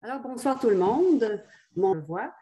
Alors, bonsoir tout le monde. Mon voix.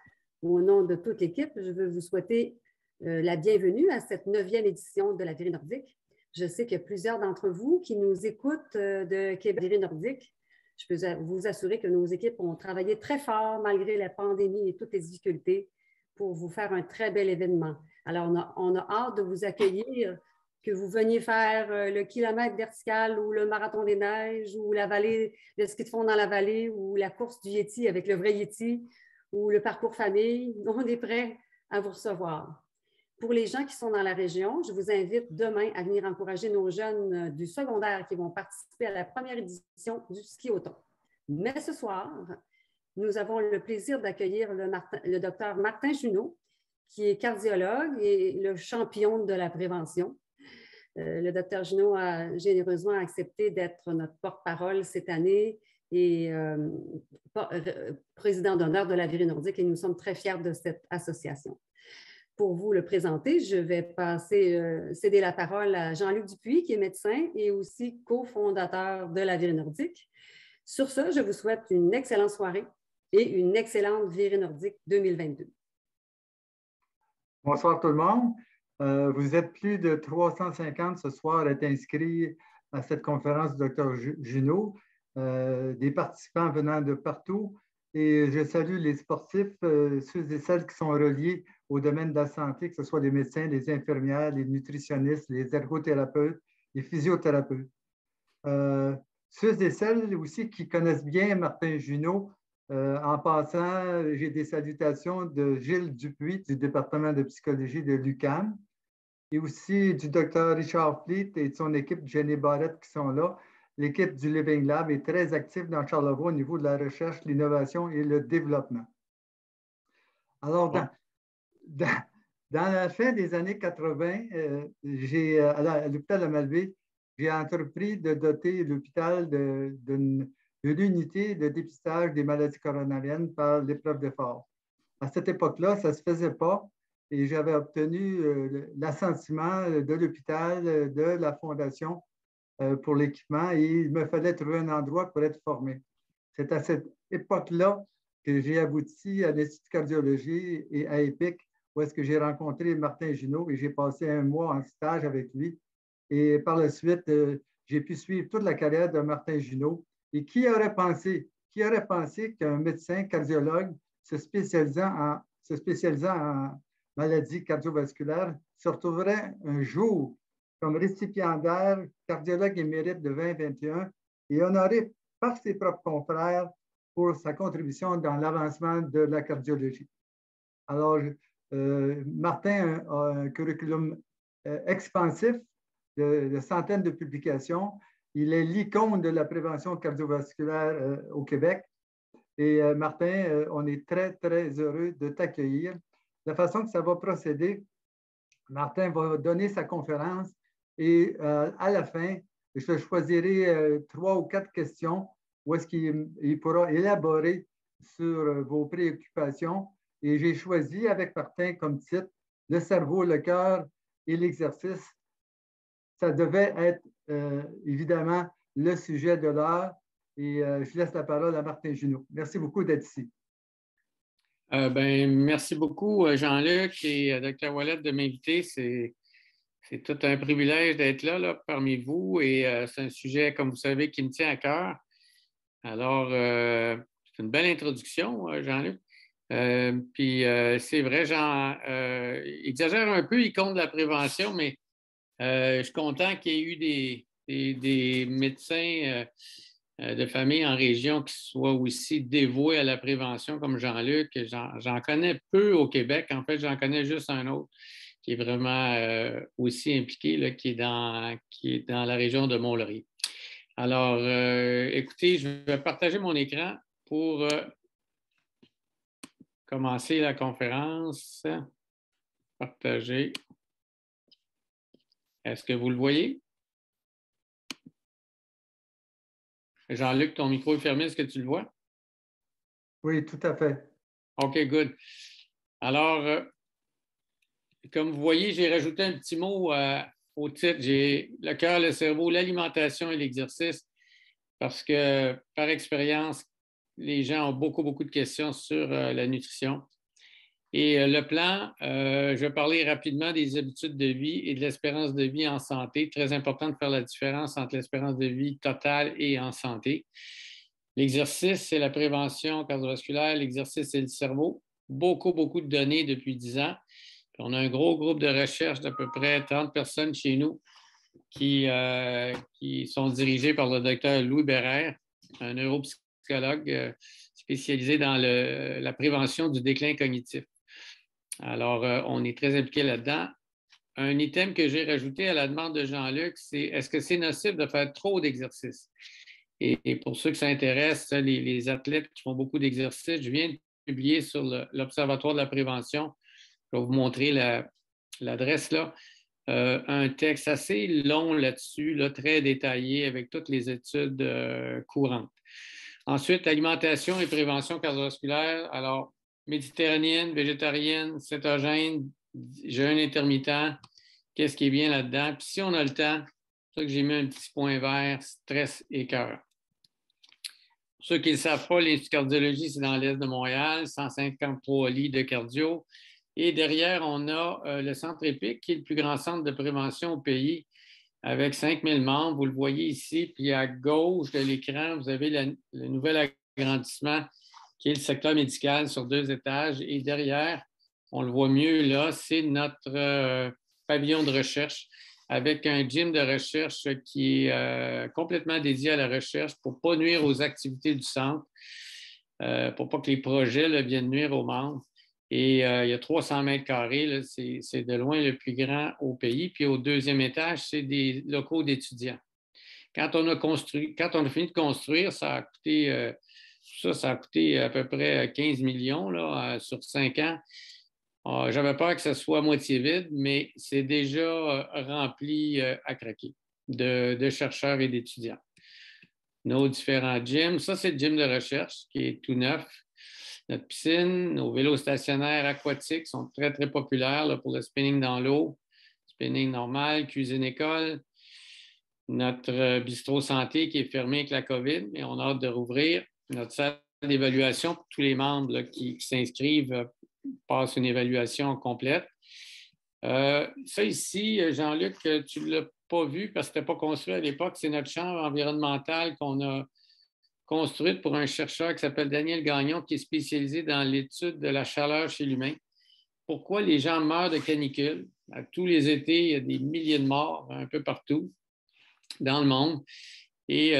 Au nom de toute l'équipe, je veux vous souhaiter la bienvenue à cette 9e édition de la Virée nordique. Je sais qu'il y a plusieurs d'entre vous qui nous écoutent de Québec Virée nordique. Je peux vous assurer que nos équipes ont travaillé très fort malgré la pandémie et toutes les difficultés pour vous faire un très bel événement. Alors, on a hâte de vous accueillir, que vous veniez faire le kilomètre vertical ou le marathon des neiges ou la vallée, le ski de fond dans la vallée ou la course du Yéti avec le vrai Yéti ou le parcours famille. On est prêt à vous recevoir. Pour les gens qui sont dans la région, je vous invite demain à venir encourager nos jeunes du secondaire qui vont participer à la première édition du ski automne. Mais ce soir, nous avons le plaisir d'accueillir le docteur Martin Junot, qui est cardiologue et le champion de la prévention. Le docteur Junot a généreusement accepté d'être notre porte-parole cette année et président d'honneur de la Virée nordique, et nous sommes très fiers de cette association. Pour vous le présenter, je vais céder la parole à Jean-Luc Dupuis, qui est médecin et aussi cofondateur de la Virée nordique. Sur ce, je vous souhaite une excellente soirée et une excellente Virée nordique 2022. Bonsoir tout le monde. Vous êtes plus de 350 ce soir à être inscrits à cette conférence du Dr Junot, des participants venant de partout. Et je salue les sportifs, ceux et celles qui sont reliés au domaine de la santé, que ce soit les médecins, les infirmières, les nutritionnistes, les ergothérapeutes, les physiothérapeutes. Ceux et celles aussi qui connaissent bien Martin Junot. En passant, j'ai des salutations de Gilles Dupuis du département de psychologie de l'UQAM et aussi du docteur Richard Fleet et de son équipe Jenny Barrett qui sont là. L'équipe du Living Lab est très active dans Charlevoix au niveau de la recherche, l'innovation et le développement. Alors, dans la fin des années 80, à l'hôpital de Malbaie, j'ai entrepris de doter l'hôpital d'une unité de dépistage des maladies coronariennes par l'épreuve d'effort. À cette époque-là, ça ne se faisait pas et j'avais obtenu l'assentiment de l'hôpital, de la Fondation pour l'équipement et il me fallait trouver un endroit pour être formé. C'est à cette époque-là que j'ai abouti à l'Institut de cardiologie et à EPIC, où est-ce que j'ai rencontré Martin Junot et j'ai passé un mois en stage avec lui. Et par la suite, j'ai pu suivre toute la carrière de Martin Junot. Et qui aurait pensé qu'un médecin cardiologue se spécialisant en maladies cardiovasculaires se retrouverait un jour comme récipiendaire cardiologue émérite de 2021 et honoré par ses propres confrères pour sa contribution dans l'avancement de la cardiologie. Alors, Martin a un curriculum expansif de centaines de publications. Il est l'icône de la prévention cardiovasculaire au Québec. Et Martin, on est très, très heureux de t'accueillir. La façon que ça va procéder, Martin va donner sa conférence et à la fin, je choisirai 3 ou 4 questions où est-ce qu'il pourra élaborer sur vos préoccupations. Et j'ai choisi avec Martin comme titre « Le cerveau, le cœur et l'exercice ». Ça devait être évidemment le sujet de l'heure et je laisse la parole à Martin Junot. Merci beaucoup d'être ici. Merci beaucoup, Jean-Luc et Dr. Ouellet, de m'inviter. C'est tout un privilège d'être là parmi vous et c'est un sujet, comme vous savez, qui me tient à cœur. Alors, c'est une belle introduction, Jean-Luc. C'est vrai, Jean exagère un peu, il compte la prévention, mais je suis content qu'il y ait eu des médecins de famille en région qui soient aussi dévoués à la prévention comme Jean-Luc. J'en connais peu au Québec. En fait, j'en connais juste un autre qui est vraiment aussi impliqué, là, qui est dans la région de Mont-Laurier. Alors, écoutez, je vais partager mon écran pour commencer la conférence. Partager. Est-ce que vous le voyez? Jean-Luc, ton micro est fermé. Est-ce que tu le vois? Oui, tout à fait. OK, good. Alors, comme vous voyez, j'ai rajouté un petit mot au titre. J'ai le cœur, le cerveau, l'alimentation et l'exercice parce que, par expérience, les gens ont beaucoup, beaucoup de questions sur la nutrition. Et le plan, je vais parler rapidement des habitudes de vie et de l'espérance de vie en santé. Très important de faire la différence entre l'espérance de vie totale et en santé. L'exercice, c'est la prévention cardiovasculaire. L'exercice, c'est le cerveau. Beaucoup, beaucoup de données depuis 10 ans. Puis on a un gros groupe de recherche d'à peu près 30 personnes chez nous qui sont dirigées par le docteur Louis Bérère, un neuropsychologue spécialisé dans la prévention du déclin cognitif. Alors, on est très impliqué là-dedans. Un item que j'ai rajouté à la demande de Jean-Luc, c'est est-ce que c'est nocif de faire trop d'exercices? Et pour ceux que ça intéresse, les athlètes qui font beaucoup d'exercices, je viens de publier sur l'Observatoire de la prévention, je vais vous montrer l'adresse là, un texte assez long là-dessus, là, très détaillé avec toutes les études courantes. Ensuite, alimentation et prévention cardiovasculaire. Alors, méditerranéenne, végétarienne, cétogène, jeûne intermittent, qu'est-ce qui est bien là-dedans? Puis si on a le temps, c'est ça que j'ai mis un petit point vert, stress et cœur. Pour ceux qui ne le savent pas, l'Institut de cardiologie, c'est dans l'est de Montréal, 153 lits de cardio. Et derrière, on a le Centre EPIC, qui est le plus grand centre de prévention au pays, avec 5000 membres. Vous le voyez ici. Puis à gauche de l'écran, vous avez le nouvel agrandissement qui est le secteur médical sur 2 étages. Et derrière, on le voit mieux là, c'est notre pavillon de recherche avec un gym de recherche qui est complètement dédié à la recherche pour ne pas nuire aux activités du centre, pour ne pas que les projets là, viennent nuire aux membres. Et il y a 300 mètres carrés, c'est de loin le plus grand au pays. Puis au 2e étage, c'est des locaux d'étudiants. Quand on a fini de construire, ça a coûté à peu près 15 millions là, sur 5 ans. J'avais peur que ça soit à moitié vide, mais c'est déjà rempli à craquer de chercheurs et d'étudiants. Nos différents gyms. Ça, c'est le gym de recherche qui est tout neuf. Notre piscine, nos vélos stationnaires aquatiques sont très, très populaires là, pour le spinning dans l'eau, spinning normal, cuisine-école. Notre bistrot santé qui est fermé avec la COVID, mais on a hâte de rouvrir. Notre salle d'évaluation pour tous les membres là, qui s'inscrivent passent une évaluation complète. Ça ici, Jean-Luc, tu ne l'as pas vu parce que ce n'était pas construit à l'époque. C'est notre chambre environnementale qu'on a construite pour un chercheur qui s'appelle Daniel Gagnon, qui est spécialisé dans l'étude de la chaleur chez l'humain. Pourquoi les gens meurent de canicule? À tous les étés, il y a des milliers de morts un peu partout dans le monde. Et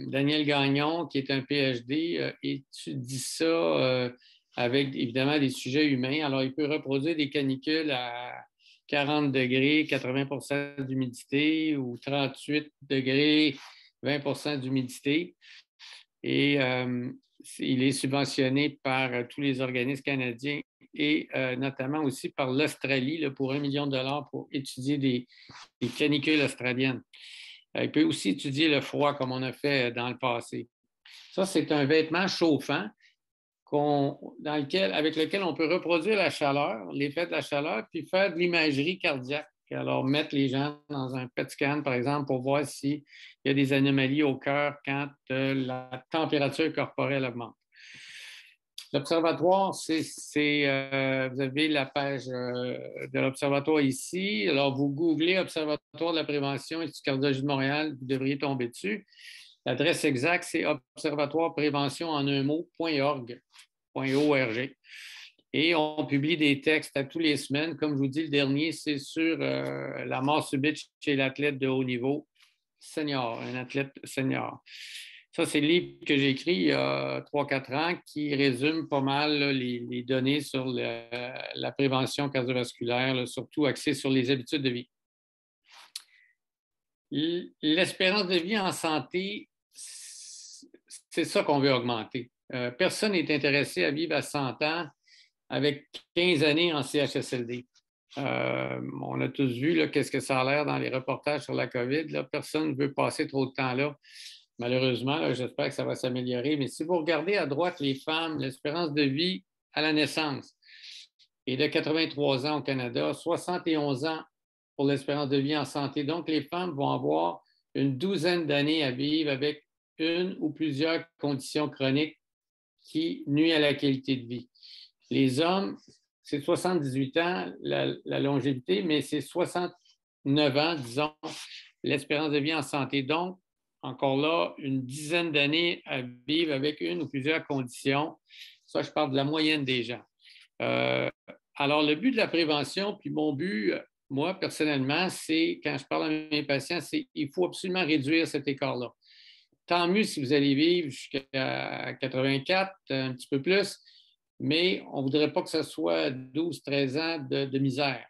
Daniel Gagnon, qui est un PhD, étudie ça avec évidemment des sujets humains. Alors, il peut reproduire des canicules à 40 degrés, 80 d'humidité ou 38 degrés, 20 d'humidité. Et il est subventionné par tous les organismes canadiens et notamment aussi par l'Australie pour $1 million pour étudier des canicules australiennes. Il peut aussi étudier le froid comme on a fait dans le passé. Ça, c'est un vêtement chauffant avec lequel on peut reproduire la chaleur, l'effet de la chaleur, puis faire de l'imagerie cardiaque. Alors, mettre les gens dans un PET scan, par exemple, pour voir s'il y a des anomalies au cœur quand la température corporelle augmente. L'Observatoire, vous avez la page de l'Observatoire ici. Alors, vous googlez Observatoire de la prévention et du cardiologie de Montréal, vous devriez tomber dessus. L'adresse exacte, c'est observatoireprévention en un mot.org. Et on publie des textes à tous les semaines. Comme je vous dis, le dernier, c'est sur la mort subite chez l'athlète de haut niveau senior, un athlète senior. Ça, c'est le livre que j'ai écrit il y a 3-4 ans qui résume pas mal là, les données sur la prévention cardiovasculaire, là, surtout axée sur les habitudes de vie. L'espérance de vie en santé, c'est ça qu'on veut augmenter. Personne n'est intéressé à vivre à 100 ans avec 15 années en CHSLD. On a tous vu qu'est-ce que ça a l'air dans les reportages sur la COVID. Là. Personne ne veut passer trop de temps là. Malheureusement, là, j'espère que ça va s'améliorer. Mais si vous regardez à droite les femmes, l'espérance de vie à la naissance est de 83 ans au Canada, 71 ans pour l'espérance de vie en santé. Donc, les femmes vont avoir une douzaine d'années à vivre avec une ou plusieurs conditions chroniques qui nuit à la qualité de vie. Les hommes, c'est 78 ans la longévité, mais c'est 69 ans, disons, l'espérance de vie en santé. Donc, encore là, une dizaine d'années à vivre avec une ou plusieurs conditions. Ça, je parle de la moyenne des gens. Alors, le but de la prévention, puis mon but, moi, personnellement, c'est, quand je parle à mes patients, c'est qu'il faut absolument réduire cet écart-là. Tant mieux si vous allez vivre jusqu'à 84, un petit peu plus, mais on ne voudrait pas que ce soit 12-13 ans de misère.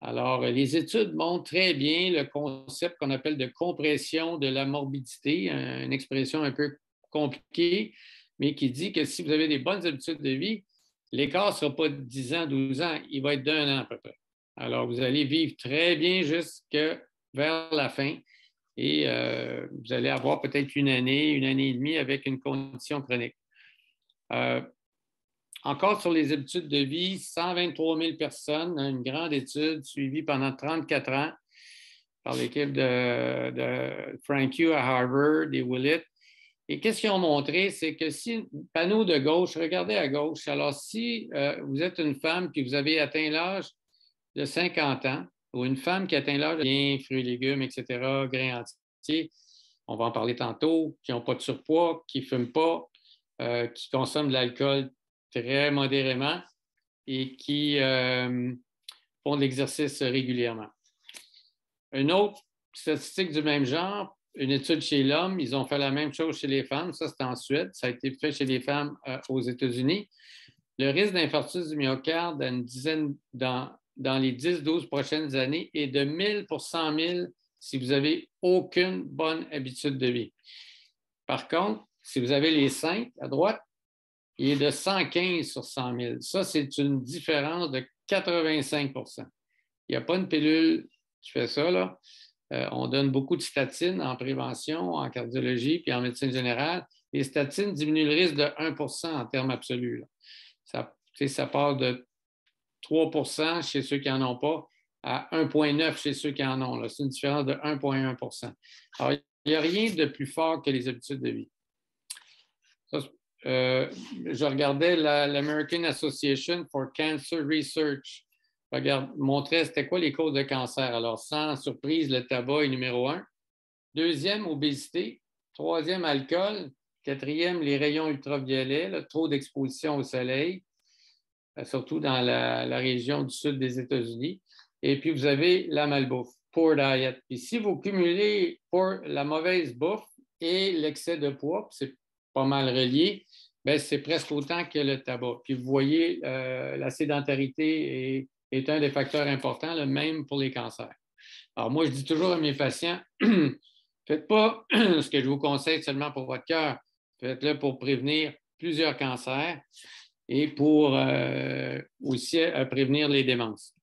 Alors, les études montrent très bien le concept qu'on appelle de compression de la morbidité, une expression un peu compliquée, mais qui dit que si vous avez des bonnes habitudes de vie, l'écart ne sera pas de 10 ans, 12 ans, il va être d'1 an à peu près. Alors, vous allez vivre très bien jusqu'à vers la fin et vous allez avoir peut-être une année et demie avec une condition chronique. Encore sur les habitudes de vie, 123 000 personnes, une grande étude suivie pendant 34 ans par l'équipe de Frank Yu à Harvard et Willett. Et qu'est-ce qu'ils ont montré? C'est que si, panneau de gauche, regardez à gauche, alors si vous êtes une femme et vous avez atteint l'âge de 50 ans, ou une femme qui atteint l'âge de bien, fruits et légumes, etc., grains entiers, on va en parler tantôt, qui n'ont pas de surpoids, qui ne fument pas, qui consomment de l'alcool très modérément et qui font de l'exercice régulièrement. Une autre statistique du même genre, une étude chez l'homme, ils ont fait la même chose chez les femmes, ça c'est en Suède, ça a été fait chez les femmes aux États-Unis. Le risque d'infarctus du myocarde à une dizaine dans les 10-12 prochaines années est de 1000 pour 100 000 si vous n'avez aucune bonne habitude de vie. Par contre, si vous avez les 5 à droite, il est de 115 sur 100 000. Ça, c'est une différence de 85 %. Il n'y a pas une pilule qui fait ça, là. On donne beaucoup de statines en prévention, en cardiologie puis en médecine générale. Les statines diminuent le risque de 1 % en termes absolus, là. Ça part de 3 % chez ceux qui n'en ont pas à 1,9 chez ceux qui en ont. C'est une différence de 1,1 %. Alors, il n'y a rien de plus fort que les habitudes de vie. Ça, je regardais l'American Association for Cancer Research. Montrait c'était quoi les causes de cancer. Alors, sans surprise, le tabac est numéro 1. Deuxième, obésité. Troisième, alcool. Quatrième, les rayons ultraviolets, trop d'exposition au soleil, surtout dans la région du sud des États-Unis. Et puis, vous avez la malbouffe, poor diet. Puis, si vous cumulez pour la mauvaise bouffe et l'excès de poids, c'est pas mal relié, bien, c'est presque autant que le tabac. Puis, vous voyez, la sédentarité est un des facteurs importants, là, même pour les cancers. Alors, moi, je dis toujours à mes patients, faites pas ce que je vous conseille seulement pour votre cœur, faites-le pour prévenir plusieurs cancers et pour aussi prévenir les démences.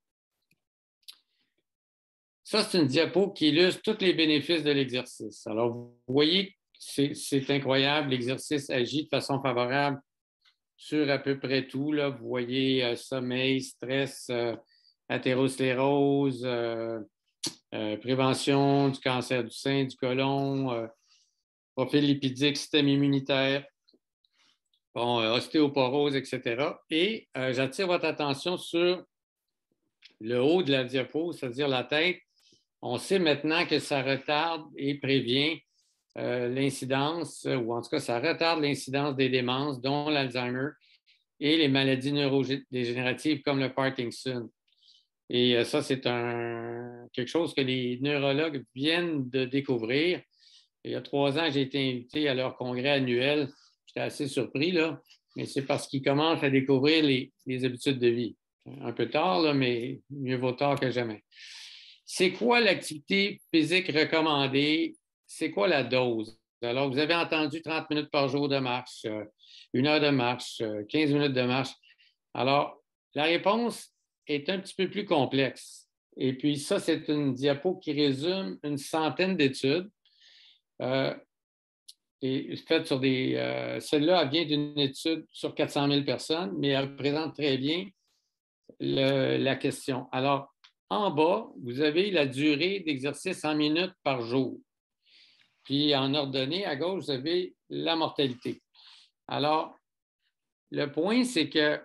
Ça, c'est une diapo qui illustre tous les bénéfices de l'exercice. Alors, vous voyez, c'est incroyable, l'exercice agit de façon favorable sur à peu près tout, là. Vous voyez sommeil, stress, athérosclérose, prévention du cancer du sein, du côlon, profil lipidique, système immunitaire, ostéoporose, etc. Et j'attire votre attention sur le haut de la diapo, c'est-à-dire la tête. On sait maintenant que ça retarde et prévient l'incidence, ou en tout cas, ça retarde l'incidence des démences, dont l'Alzheimer et les maladies neurodégénératives comme le Parkinson. Et ça, c'est quelque chose que les neurologues viennent de découvrir. Il y a 3 ans, j'ai été invité à leur congrès annuel. J'étais assez surpris, là, mais c'est parce qu'ils commencent à découvrir les habitudes de vie. Un peu tard, là, mais mieux vaut tard que jamais. C'est quoi l'activité physique recommandée? C'est quoi la dose? Alors, vous avez entendu 30 minutes par jour de marche, 1 heure de marche, 15 minutes de marche. Alors, la réponse est un petit peu plus complexe. Et puis, ça, c'est une diapo qui résume une centaine d'études. Et faite sur celle-là, elle vient d'une étude sur 400 000 personnes, mais elle représente très bien la question. Alors, en bas, vous avez la durée d'exercice en minutes par jour. Puis, en ordonnée, à gauche, vous avez la mortalité. Alors, le point, c'est que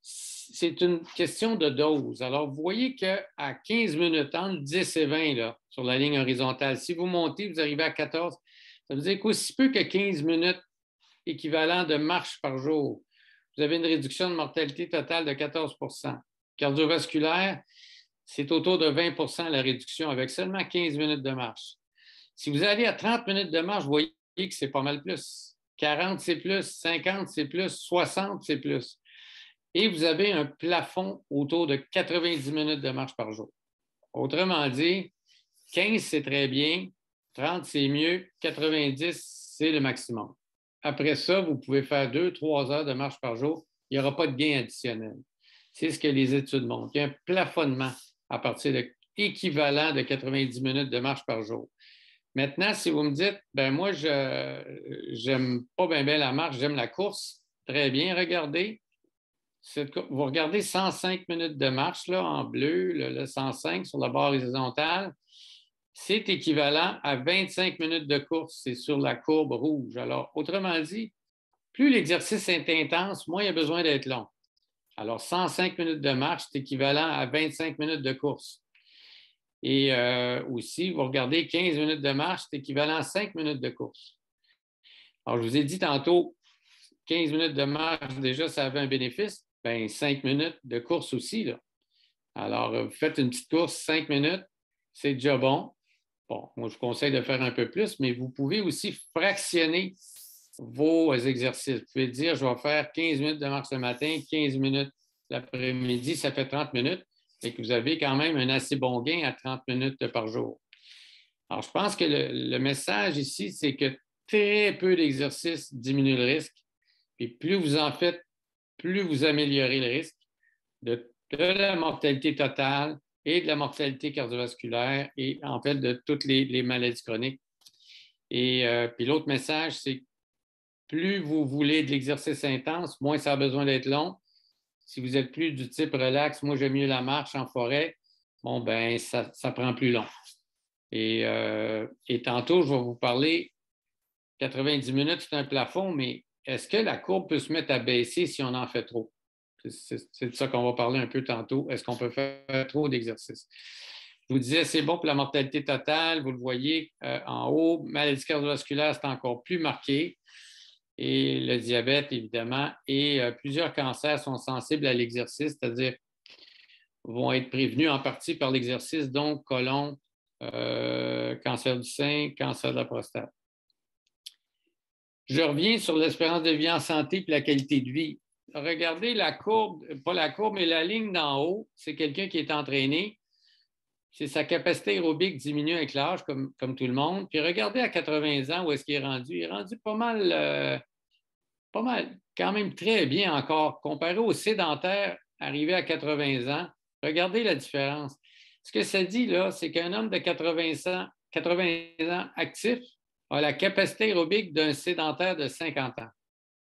c'est une question de dose. Alors, vous voyez qu'à 15 minutes, entre 10 et 20 là, sur la ligne horizontale, si vous montez, vous arrivez à 14, ça veut dire qu'aussi peu que 15 minutes équivalent de marche par jour, vous avez une réduction de mortalité totale de 14 % Cardiovasculaire, c'est autour de 20 % la réduction avec seulement 15 minutes de marche. Si vous allez à 30 minutes de marche, vous voyez que c'est pas mal plus. 40, c'est plus. 50, c'est plus. 60, c'est plus. Et vous avez un plafond autour de 90 minutes de marche par jour. Autrement dit, 15, c'est très bien. 30, c'est mieux. 90, c'est le maximum. Après ça, vous pouvez faire 2-3 heures de marche par jour. Il n'y aura pas de gain additionnel. C'est ce que les études montrent. Il y a un plafonnement à partir de équivalent de 90 minutes de marche par jour. Maintenant, si vous me dites, ben moi, je n'aime pas bien la marche, j'aime la course, très bien, regardez. Vous regardez 105 minutes de marche là, en bleu, le 105 sur la barre horizontale. C'est équivalent à 25 minutes de course. C'est sur la courbe rouge. Alors, autrement dit, plus l'exercice est intense, moins il y a besoin d'être long. Alors, 105 minutes de marche, c'est équivalent à 25 minutes de course. Et aussi, vous regardez 15 minutes de marche, c'est équivalent à 5 minutes de course. Alors, je vous ai dit tantôt, 15 minutes de marche, déjà, ça avait un bénéfice. Bien, 5 minutes de course aussi, là. Alors, vous faites une petite course, 5 minutes, c'est déjà bon. Bon, moi, je vous conseille de faire un peu plus, mais vous pouvez aussi fractionner vos exercices. Vous pouvez dire, je vais faire 15 minutes de marche le matin, 15 minutes l'après-midi, ça fait 30 minutes, et que vous avez quand même un assez bon gain à 30 minutes par jour. Alors, je pense que le message ici, c'est que très peu d'exercices diminuent le risque, et plus vous en faites, plus vous améliorez le risque de la mortalité totale et de la mortalité cardiovasculaire et en fait de toutes les maladies chroniques. Et puis l'autre message, c'est que plus vous voulez de l'exercice intense, moins ça a besoin d'être long. Si vous êtes plus du type relax, moi j'aime mieux la marche en forêt, bon ben ça prend plus long. Et tantôt, je vais vous parler, 90 minutes, c'est un plafond, mais est-ce que la courbe peut se mettre à baisser si on en fait trop? C'est de ça qu'on va parler un peu tantôt. Est-ce qu'on peut faire trop d'exercices? Je vous disais, c'est bon pour la mortalité totale. Vous le voyez en haut. Maladie cardiovasculaire, c'est encore plus marqué. Et le diabète, évidemment. Et plusieurs cancers sont sensibles à l'exercice, c'est-à-dire vont être prévenus en partie par l'exercice, donc côlon, cancer du sein, cancer de la prostate. Je reviens sur l'espérance de vie en santé et la qualité de vie. Regardez la courbe, pas la courbe, mais la ligne d'en haut, c'est quelqu'un qui est entraîné. C'est sa capacité aérobique diminue avec l'âge, comme tout le monde. Puis regardez à 80 ans, où est-ce qu'il est rendu? Il est rendu pas mal, quand même très bien encore, comparé aux sédentaires arrivés à 80 ans. Regardez la différence. Ce que ça dit, là, c'est qu'un homme de 80 ans actif a la capacité aérobique d'un sédentaire de 50 ans.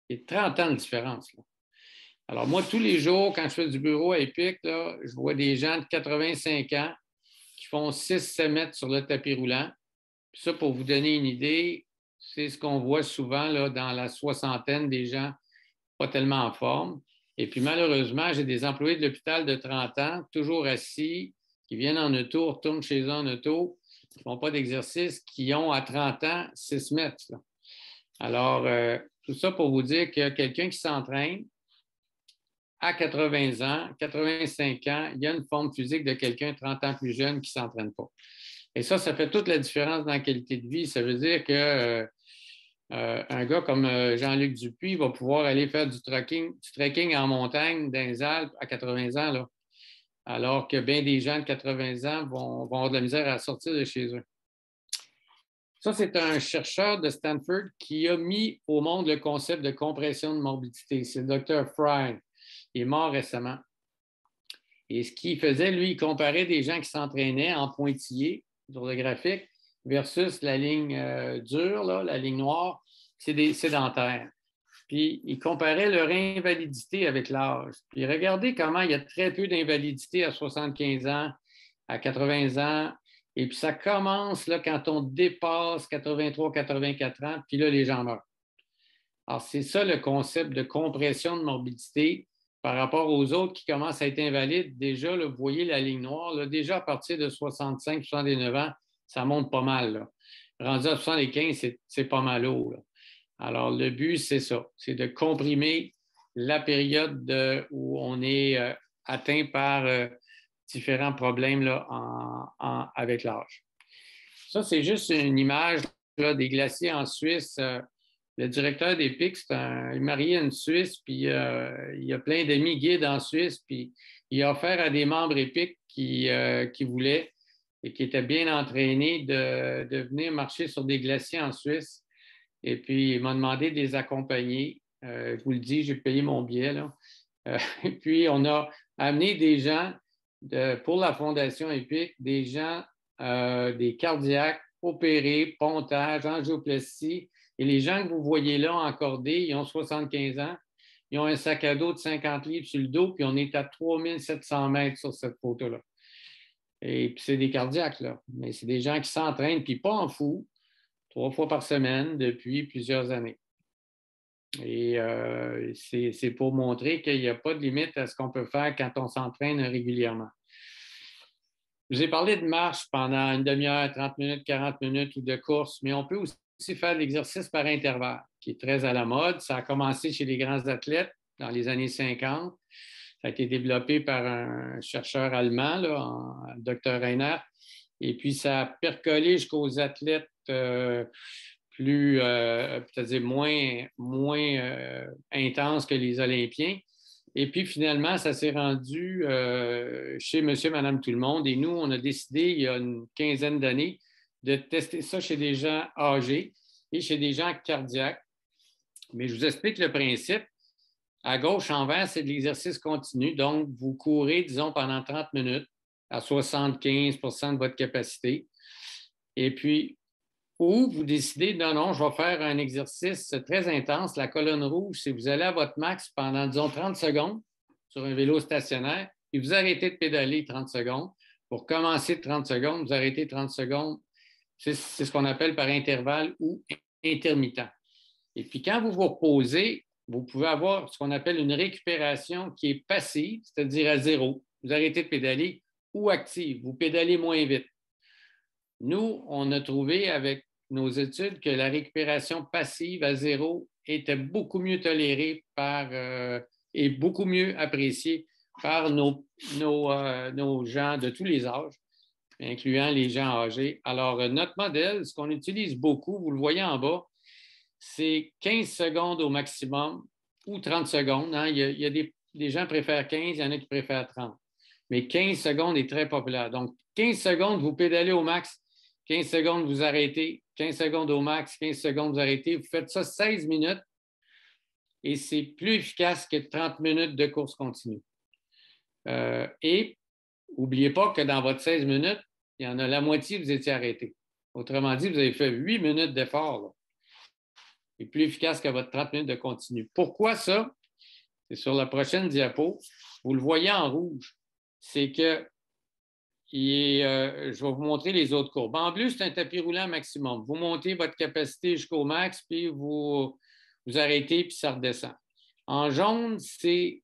Il y a 30 ans de différence, là. Alors, moi, tous les jours, quand je fais du bureau à EPIC, là, je vois des gens de 85 ans qui font 6-7 mètres sur le tapis roulant. Puis ça, pour vous donner une idée, c'est ce qu'on voit souvent là, dans la soixantaine des gens pas tellement en forme. Et puis, malheureusement, j'ai des employés de l'hôpital de 30 ans, toujours assis, qui viennent en auto, retournent chez eux en auto, qui ne font pas d'exercice, qui ont à 30 ans 6 mètres. Là. Alors, tout ça pour vous dire qu'il y a quelqu'un qui s'entraîne à 80 ans, 85 ans, il y a une forme physique de quelqu'un 30 ans plus jeune qui ne s'entraîne pas. Et ça fait toute la différence dans la qualité de vie. Ça veut dire que un gars comme Jean-Luc Dupuis va pouvoir aller faire du trekking en montagne dans les Alpes à 80 ans, là, alors que bien des gens de 80 ans vont avoir de la misère à sortir de chez eux. Ça, c'est un chercheur de Stanford qui a mis au monde le concept de compression de morbidité. C'est le Dr. Fry. Il est mort récemment. Et ce qu'il faisait, lui, il comparait des gens qui s'entraînaient en pointillés sur le graphique versus la ligne dure, là, la ligne noire, c'est des sédentaires. Puis, il comparait leur invalidité avec l'âge. Puis, regardez comment il y a très peu d'invalidité à 75 ans, à 80 ans. Et puis, ça commence là, quand on dépasse 83, 84 ans, puis là, les gens meurent. Alors, c'est ça le concept de compression de morbidité par rapport aux autres qui commencent à être invalides. Déjà, là, vous voyez la ligne noire, là, déjà à partir de 65-69 ans, ça monte pas mal. Là. Rendu à 75, c'est pas mal haut. Là. Alors, le but, c'est ça, c'est de comprimer la période où on est atteint par différents problèmes là, avec l'âge. Ça, c'est juste une image là, des glaciers en Suisse. Le directeur des PIC, il est marié à une Suisse, puis il y a plein d'amis guides en Suisse, puis il a offert à des membres EPIC qui voulaient et qui étaient bien entraînés de venir marcher sur des glaciers en Suisse. Et puis, il m'a demandé de les accompagner. Je vous le dis, j'ai payé mon billet. Là. Et puis, on a amené des gens pour la Fondation EPIC, des gens, des cardiaques, opérés, pontage, angioplastie. Et les gens que vous voyez là encordés, ils ont 75 ans, ils ont un sac à dos de 50 livres sur le dos, puis on est à 3700 mètres sur cette photo-là. Et puis c'est des cardiaques, là. Mais c'est des gens qui s'entraînent, puis pas en fou, 3 fois par semaine depuis plusieurs années. Et c'est pour montrer qu'il n'y a pas de limite à ce qu'on peut faire quand on s'entraîne régulièrement. Je vous ai parlé de marche pendant une demi-heure, 30 minutes, 40 minutes ou de course, mais on peut aussi faire de l'exercice par intervalle, qui est très à la mode. Ça a commencé chez les grands athlètes dans les années 50. Ça a été développé par un chercheur allemand, là, Dr. Reinhardt. Et puis, ça a percolé jusqu'aux athlètes plus, c'est-à-dire moins intenses que les Olympiens. Et puis, finalement, ça s'est rendu chez Monsieur, Madame, tout le monde. Et nous, on a décidé, il y a une quinzaine d'années, de tester ça chez des gens âgés et chez des gens cardiaques. Mais je vous explique le principe. À gauche, en vert, c'est de l'exercice continu. Donc, vous courez, disons, pendant 30 minutes à 75 % de votre capacité. Et puis, ou vous décidez, non, je vais faire un exercice très intense. La colonne rouge, c'est vous allez à votre max pendant, disons, 30 secondes sur un vélo stationnaire et vous arrêtez de pédaler 30 secondes. Pour commencer 30 secondes, vous arrêtez 30 secondes. C'est ce qu'on appelle par intervalle ou intermittent. Et puis, quand vous vous reposez, vous pouvez avoir ce qu'on appelle une récupération qui est passive, c'est-à-dire à zéro. Vous arrêtez de pédaler, ou active. Vous pédalez moins vite. Nous, on a trouvé avec nos études que la récupération passive à zéro était beaucoup mieux tolérée et beaucoup mieux appréciée par nos gens de tous les âges, incluant les gens âgés. Alors, notre modèle, ce qu'on utilise beaucoup, vous le voyez en bas, c'est 15 secondes au maximum ou 30 secondes. Hein. Il y a des gens qui préfèrent 15, il y en a qui préfèrent 30. Mais 15 secondes est très populaire. Donc, 15 secondes, vous pédalez au max. 15 secondes, vous arrêtez. 15 secondes au max, 15 secondes, vous arrêtez. Vous faites ça 16 minutes et c'est plus efficace que 30 minutes de course continue. Et n'oubliez pas que dans votre 16 minutes, il y en a la moitié, vous étiez arrêté. Autrement dit, vous avez fait 8 minutes d'effort. C'est plus efficace que votre 30 minutes de continu. Pourquoi ça? C'est sur la prochaine diapo. Vous le voyez en rouge. C'est que je vais vous montrer les autres courbes. En bleu, c'est un tapis roulant maximum. Vous montez votre capacité jusqu'au max, puis vous arrêtez, puis ça redescend. En jaune, c'est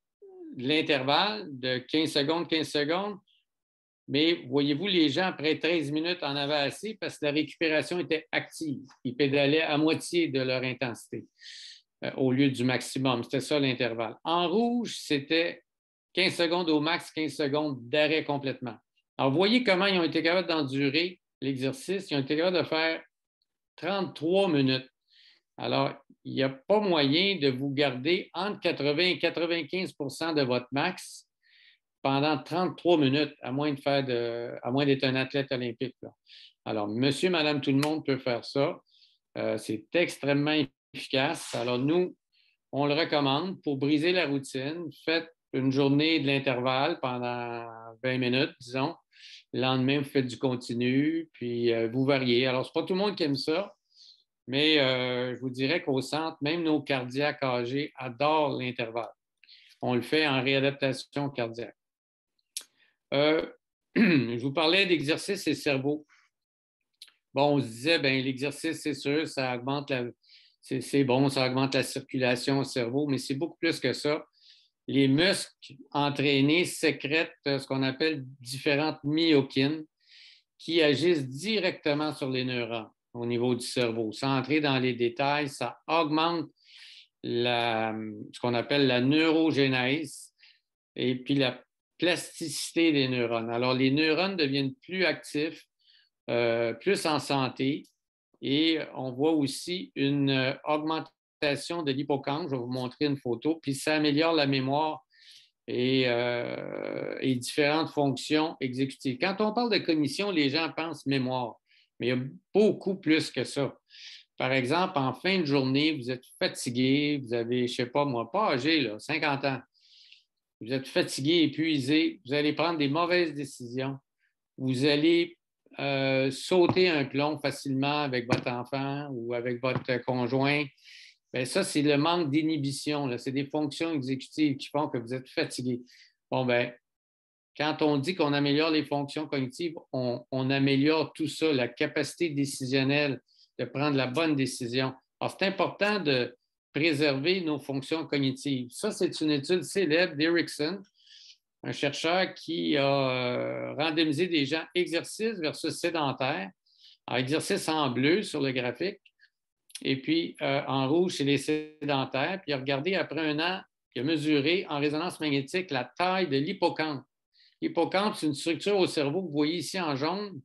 l'intervalle de 15 secondes, 15 secondes. Mais voyez-vous, les gens, après 13 minutes, en avaient assez parce que la récupération était active. Ils pédalaient à moitié de leur intensité au lieu du maximum. C'était ça l'intervalle. En rouge, c'était 15 secondes au max, 15 secondes d'arrêt complètement. Alors, vous voyez comment ils ont été capables d'endurer l'exercice. Ils ont été capables de faire 33 minutes. Alors, il n'y a pas moyen de vous garder entre 80 et 95 % de votre max pendant 33 minutes, à moins d'être un athlète olympique. Là. Alors, monsieur, madame, tout le monde peut faire ça. C'est extrêmement efficace. Alors, nous, on le recommande pour briser la routine. Faites une journée de l'intervalle pendant 20 minutes, disons. Le lendemain, vous faites du continu, puis vous variez. Alors, ce n'est pas tout le monde qui aime ça, mais je vous dirais qu'au centre, même nos cardiaques âgés adorent l'intervalle. On le fait en réadaptation cardiaque. Je vous parlais d'exercice et cerveau. Bon, on se disait, bien, l'exercice, c'est sûr, ça augmente c'est bon, ça augmente la circulation au cerveau, mais c'est beaucoup plus que ça. Les muscles entraînés sécrètent ce qu'on appelle différentes myokines qui agissent directement sur les neurones au niveau du cerveau. Sans entrer dans les détails, ça augmente ce qu'on appelle la neurogénèse et puis la plasticité des neurones. Alors, les neurones deviennent plus actifs, plus en santé, et on voit aussi une augmentation de l'hippocampe. Je vais vous montrer une photo, puis ça améliore la mémoire et différentes fonctions exécutives. Quand on parle de cognition, les gens pensent mémoire, mais il y a beaucoup plus que ça. Par exemple, en fin de journée, vous êtes fatigué, vous avez, je ne sais pas moi, pas âgé, là, 50 ans. Vous êtes fatigué, épuisé, vous allez prendre des mauvaises décisions. Vous allez sauter un plomb facilement avec votre enfant ou avec votre conjoint. Bien, ça, c'est le manque d'inhibition. C'est des fonctions exécutives qui font que vous êtes fatigué. Bon, bien, quand on dit qu'on améliore les fonctions cognitives, on améliore tout ça, la capacité décisionnelle de prendre la bonne décision. Alors, c'est important de préserver nos fonctions cognitives. Ça, c'est une étude célèbre d'Erickson, un chercheur qui a randomisé des gens exercice versus sédentaire. Alors, exercice en bleu sur le graphique, et puis en rouge, c'est les sédentaires. Puis il a regardé après un an, il a mesuré en résonance magnétique la taille de l'hippocampe. L'hippocampe, c'est une structure au cerveau que vous voyez ici en jaune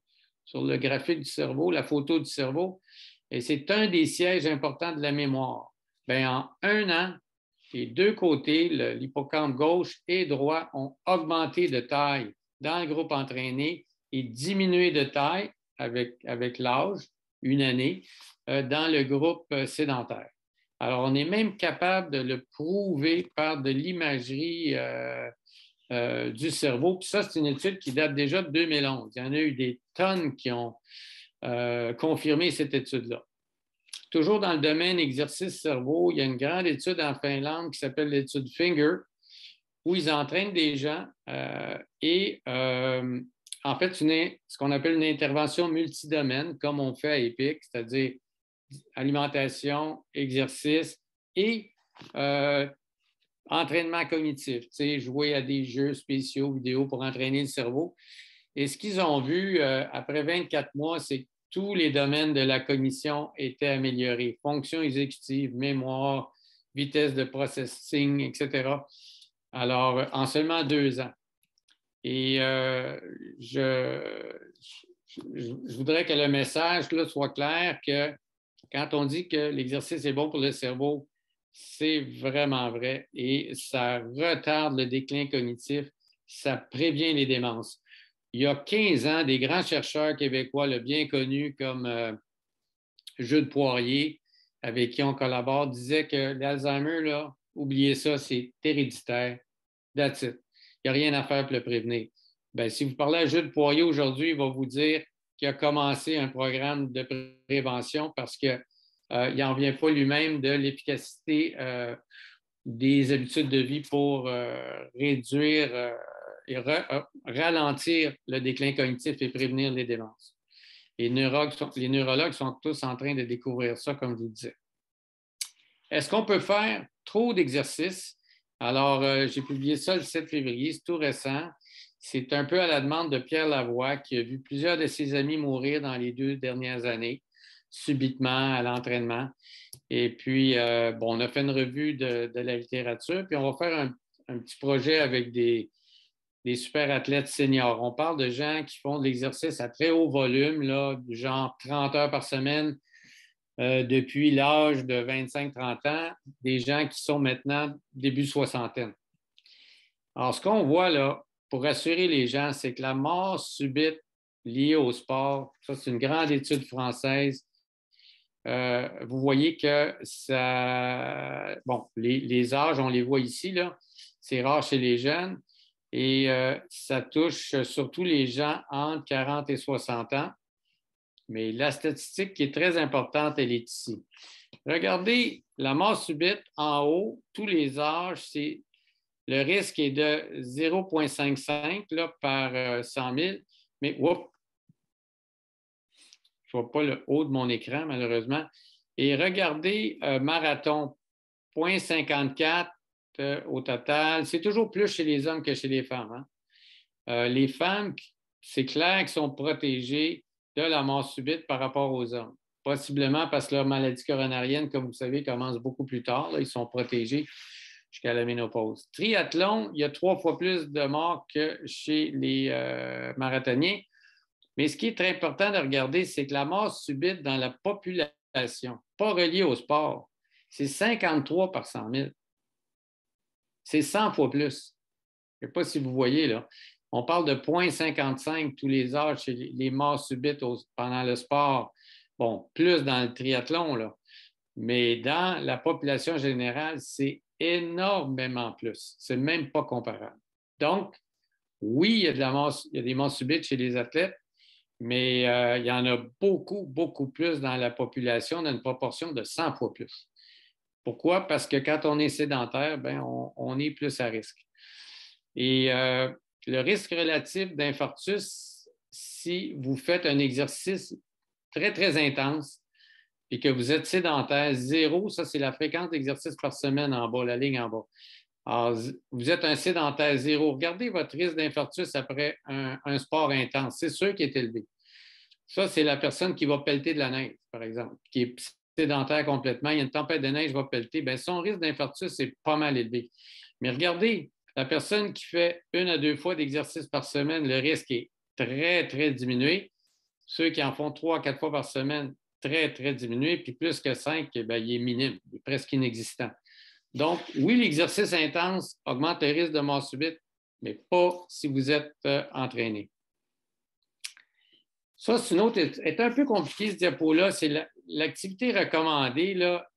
sur le graphique du cerveau, la photo du cerveau. Et c'est un des sièges importants de la mémoire. Bien, en un an, les deux côtés, l'hippocampe gauche et droit, ont augmenté de taille dans le groupe entraîné et diminué de taille avec l'âge, une année, dans le groupe sédentaire. Alors, on est même capable de le prouver par de l'imagerie du cerveau. Puis ça, c'est une étude qui date déjà de 2011. Il y en a eu des tonnes qui ont confirmé cette étude-là. Toujours dans le domaine exercice cerveau, il y a une grande étude en Finlande qui s'appelle l'étude Finger, où ils entraînent des gens en fait, ce qu'on appelle une intervention multidomaine, comme on fait à EPIC, c'est-à-dire alimentation, exercice et entraînement cognitif, jouer à des jeux spéciaux vidéo pour entraîner le cerveau. Et ce qu'ils ont vu après 24 mois, c'est que tous les domaines de la cognition étaient améliorés. Fonction exécutive, mémoire, vitesse de processing, etc. Alors, en seulement 2 ans. Et je voudrais que le message là, soit clair que quand on dit que l'exercice est bon pour le cerveau, c'est vraiment vrai et ça retarde le déclin cognitif, ça prévient les démences. Il y a 15 ans, des grands chercheurs québécois, le bien connu comme Jules Poirier, avec qui on collabore, disaient que l'Alzheimer, là, oubliez ça, c'est héréditaire. That's it. Il n'y a rien à faire pour le prévenir. Bien, si vous parlez à Jules Poirier aujourd'hui, il va vous dire qu'il a commencé un programme de prévention parce qu'il n'en vient pas lui-même de l'efficacité des habitudes de vie pour réduire et ralentir le déclin cognitif et prévenir les démences. Les neurologues sont tous en train de découvrir ça, comme je vous disais. Est-ce qu'on peut faire trop d'exercices? Alors, j'ai publié ça le 7 février, c'est tout récent. C'est un peu à la demande de Pierre Lavoie, qui a vu plusieurs de ses amis mourir dans les 2 dernières années, subitement à l'entraînement. Et puis, on a fait une revue de la littérature, puis on va faire un petit projet avec des super athlètes seniors. On parle de gens qui font de l'exercice à très haut volume, là, du genre 30 heures par semaine depuis l'âge de 25-30 ans, des gens qui sont maintenant début soixantaine. Alors, ce qu'on voit là, pour rassurer les gens, c'est que la mort subite liée au sport, ça c'est une grande étude française, vous voyez que ça... Bon, les âges, on les voit ici, là, c'est rare chez les jeunes, et ça touche surtout les gens entre 40 et 60 ans. Mais la statistique qui est très importante, elle est ici. Regardez, la mort subite en haut, tous les âges, le risque est de 0,55 par 100 000. Mais, je ne vois pas le haut de mon écran, malheureusement. Et regardez marathon, 0,54 au total. C'est toujours plus chez les hommes que chez les femmes. Hein? Les femmes, c'est clair qu'ils sont protégées de la mort subite par rapport aux hommes. Possiblement parce que leur maladie coronarienne, comme vous savez, commence beaucoup plus tard. Là, ils sont protégés jusqu'à la ménopause. Triathlon, il y a 3 fois plus de morts que chez les marathoniens. Mais ce qui est très important de regarder, c'est que la mort subite dans la population, pas reliée au sport, c'est 53 par 100 000. C'est 100 fois plus. Je ne sais pas si vous voyez, là. On parle de 0,55 tous les âges chez les morts subites pendant le sport. Bon, plus dans le triathlon, là. Mais dans la population générale, c'est énormément plus. C'est même pas comparable. Donc, oui, il y a des morts subites chez les athlètes, mais il y en a beaucoup, beaucoup plus dans la population, dans une proportion de 100 fois plus. Pourquoi? Parce que quand on est sédentaire, bien, on est plus à risque. Et le risque relatif d'infarctus, si vous faites un exercice très, très intense et que vous êtes sédentaire, 0, ça, c'est la fréquence d'exercice par semaine en bas, la ligne en bas. Alors, vous êtes un sédentaire 0. Regardez votre risque d'infarctus après un sport intense. C'est sûr qu'il est élevé. Ça, c'est la personne qui va pelleter de la neige, par exemple, qui est sédentaire complètement. Il y a une tempête de neige, va pelleter. Bien, son risque d'infarctus est pas mal élevé. Mais regardez, la personne qui fait 1 à 2 fois d'exercice par semaine, le risque est très, très diminué. Ceux qui en font 3 à 4 fois par semaine, très, très diminué. Puis plus que 5, bien, il est minime, il est presque inexistant. Donc, oui, l'exercice intense augmente le risque de mort subite, mais pas si vous êtes entraîné. Ça, c'est une autre, est un peu compliqué, ce diapo-là. C'est l'activité recommandée, là.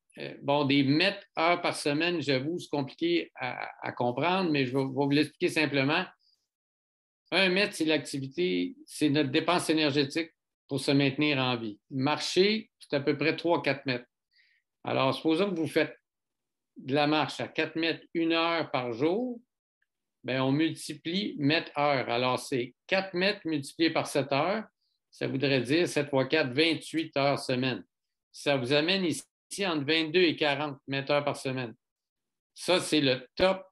Bon, des mètres heures par semaine, j'avoue, c'est compliqué à comprendre, mais je vais vous l'expliquer simplement. 1 mètre, c'est l'activité, c'est notre dépense énergétique pour se maintenir en vie. Marcher, c'est à peu près 3-4 mètres. Alors, supposons que vous faites de la marche à 4 mètres 1 heure par jour, bien, on multiplie mètres-heure. Alors, c'est 4 mètres multiplié par 7 heures. Ça voudrait dire 7 fois 4, 28 heures semaine. Ça vous amène ici entre 22 et 40 mètres-heures par semaine. Ça, c'est le top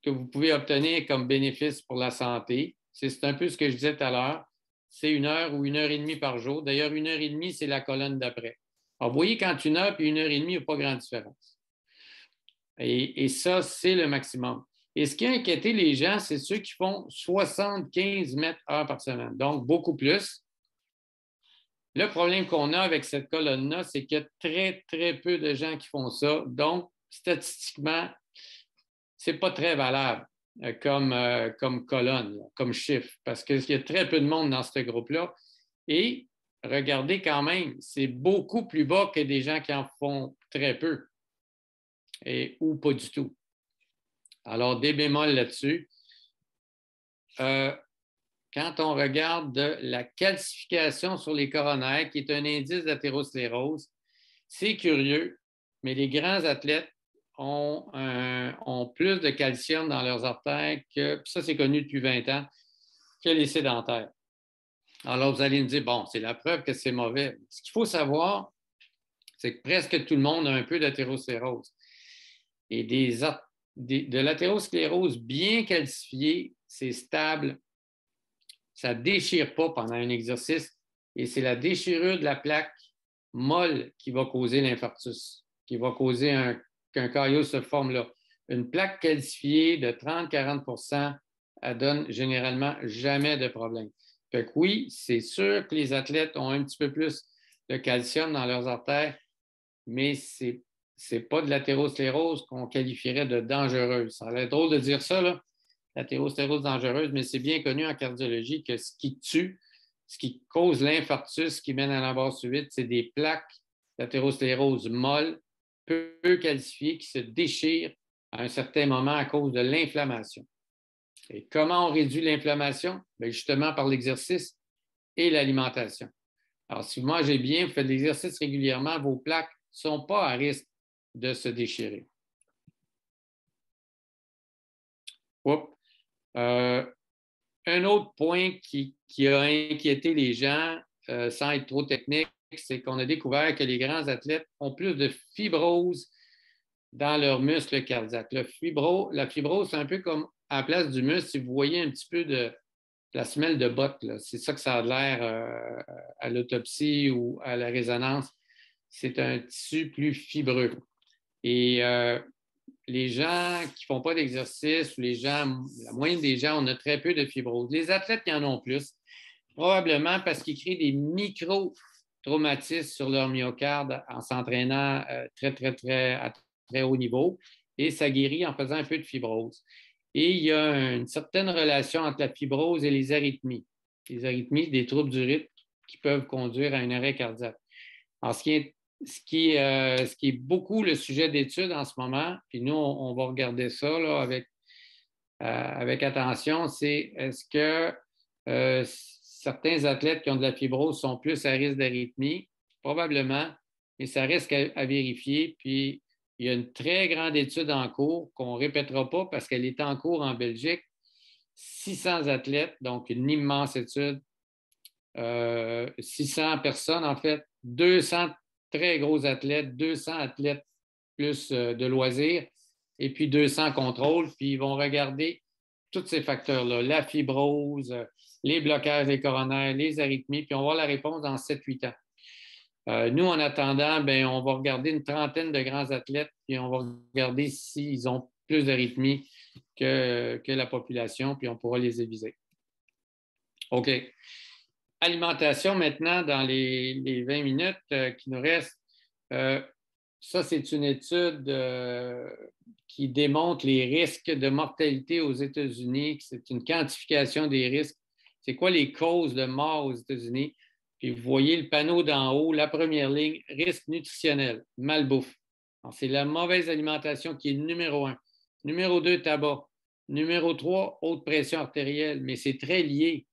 que vous pouvez obtenir comme bénéfice pour la santé. C'est un peu ce que je disais tout à l'heure. C'est 1 heure ou 1 heure et demie par jour. D'ailleurs, 1 heure et demie, c'est la colonne d'après. Alors, vous voyez, quand 1 heure et 1 heure et demie, il n'y a pas grande différence. Et ça, c'est le maximum. Et ce qui a inquiété les gens, c'est ceux qui font 75 mètres-heure par semaine, donc beaucoup plus. Le problème qu'on a avec cette colonne-là, c'est qu'il y a très, très peu de gens qui font ça. Donc, statistiquement, ce n'est pas très valable comme colonne, comme chiffre, parce qu'il y a très peu de monde dans ce groupe-là. Et regardez quand même, c'est beaucoup plus bas que des gens qui en font très peu ou pas du tout. Alors, des bémols là-dessus. Quand on regarde la calcification sur les coronaires, qui est un indice d'athérosclérose, c'est curieux, mais les grands athlètes ont plus de calcium dans leurs artères que, ça c'est connu depuis 20 ans, que les sédentaires. Alors, vous allez me dire, bon, c'est la preuve que c'est mauvais. Ce qu'il faut savoir, c'est que presque tout le monde a un peu d'athérosclérose. Et de l'athérosclérose bien calcifiée, c'est stable. Ça ne déchire pas pendant un exercice et c'est la déchirure de la plaque molle qui va causer l'infarctus, qui va causer qu'un caillot se forme là. Une plaque calcifiée de 30-40 %, elle donne généralement jamais de problème. Fait que oui, c'est sûr que les athlètes ont un petit peu plus de calcium dans leurs artères, mais ce n'est pas de l'athérosclérose qu'on qualifierait de dangereuse. Ça a l'air drôle de dire ça, là. L'athérosclérose dangereuse, mais c'est bien connu en cardiologie que ce qui tue, ce qui cause l'infarctus, ce qui mène à la mort subite, c'est des plaques d'athérosclérose molles, peu calcifiées, qui se déchirent à un certain moment à cause de l'inflammation. Et comment on réduit l'inflammation? Bien, justement par l'exercice et l'alimentation. Alors, si vous mangez bien, vous faites de l'exercice régulièrement, vos plaques ne sont pas à risque de se déchirer. Oups. Un autre point qui a inquiété les gens, sans être trop technique, c'est qu'on a découvert que les grands athlètes ont plus de fibrose dans leurs muscles cardiaques. La fibrose, c'est un peu comme à la place du muscle, si vous voyez un petit peu de la semelle de botte, c'est ça que ça a l'air à l'autopsie ou à la résonance. C'est un tissu plus fibreux. Et les gens qui ne font pas d'exercice, la moyenne des gens, on a très peu de fibrose. Les athlètes qui en ont plus, probablement parce qu'ils créent des micro-traumatismes sur leur myocarde en s'entraînant à très haut niveau, et ça guérit en faisant un peu de fibrose. Et il y a une certaine relation entre la fibrose et les arythmies. Les arythmies, des troubles du rythme qui peuvent conduire à un arrêt cardiaque. Alors, ce qui est beaucoup le sujet d'étude en ce moment, puis nous, on va regarder ça là, avec attention, c'est est-ce que certains athlètes qui ont de la fibrose sont plus à risque d'arythmie? Probablement, mais ça reste à vérifier. Puis, il y a une très grande étude en cours qu'on ne répétera pas parce qu'elle est en cours en Belgique. 600 athlètes, donc une immense étude. 600 personnes, en fait, 200 très gros athlètes, 200 athlètes plus de loisirs, et puis 200 contrôles. Puis ils vont regarder tous ces facteurs-là, la fibrose, les blocages des coronaires, les arythmies, puis on va voir la réponse dans 7-8 ans. Nous, en attendant, on va regarder une trentaine de grands athlètes, puis on va regarder s'ils ont plus d'arythmies que la population, puis on pourra les éviser. OK. Alimentation maintenant, dans les 20 minutes qui nous restent. Ça, c'est une étude qui démontre les risques de mortalité aux États-Unis. C'est une quantification des risques. C'est quoi les causes de mort aux États-Unis? Puis vous voyez le panneau d'en haut, la première ligne, risque nutritionnel, malbouffe. C'est la mauvaise alimentation qui est le numéro 1. Numéro 2, tabac. Numéro 3, haute pression artérielle, mais c'est très lié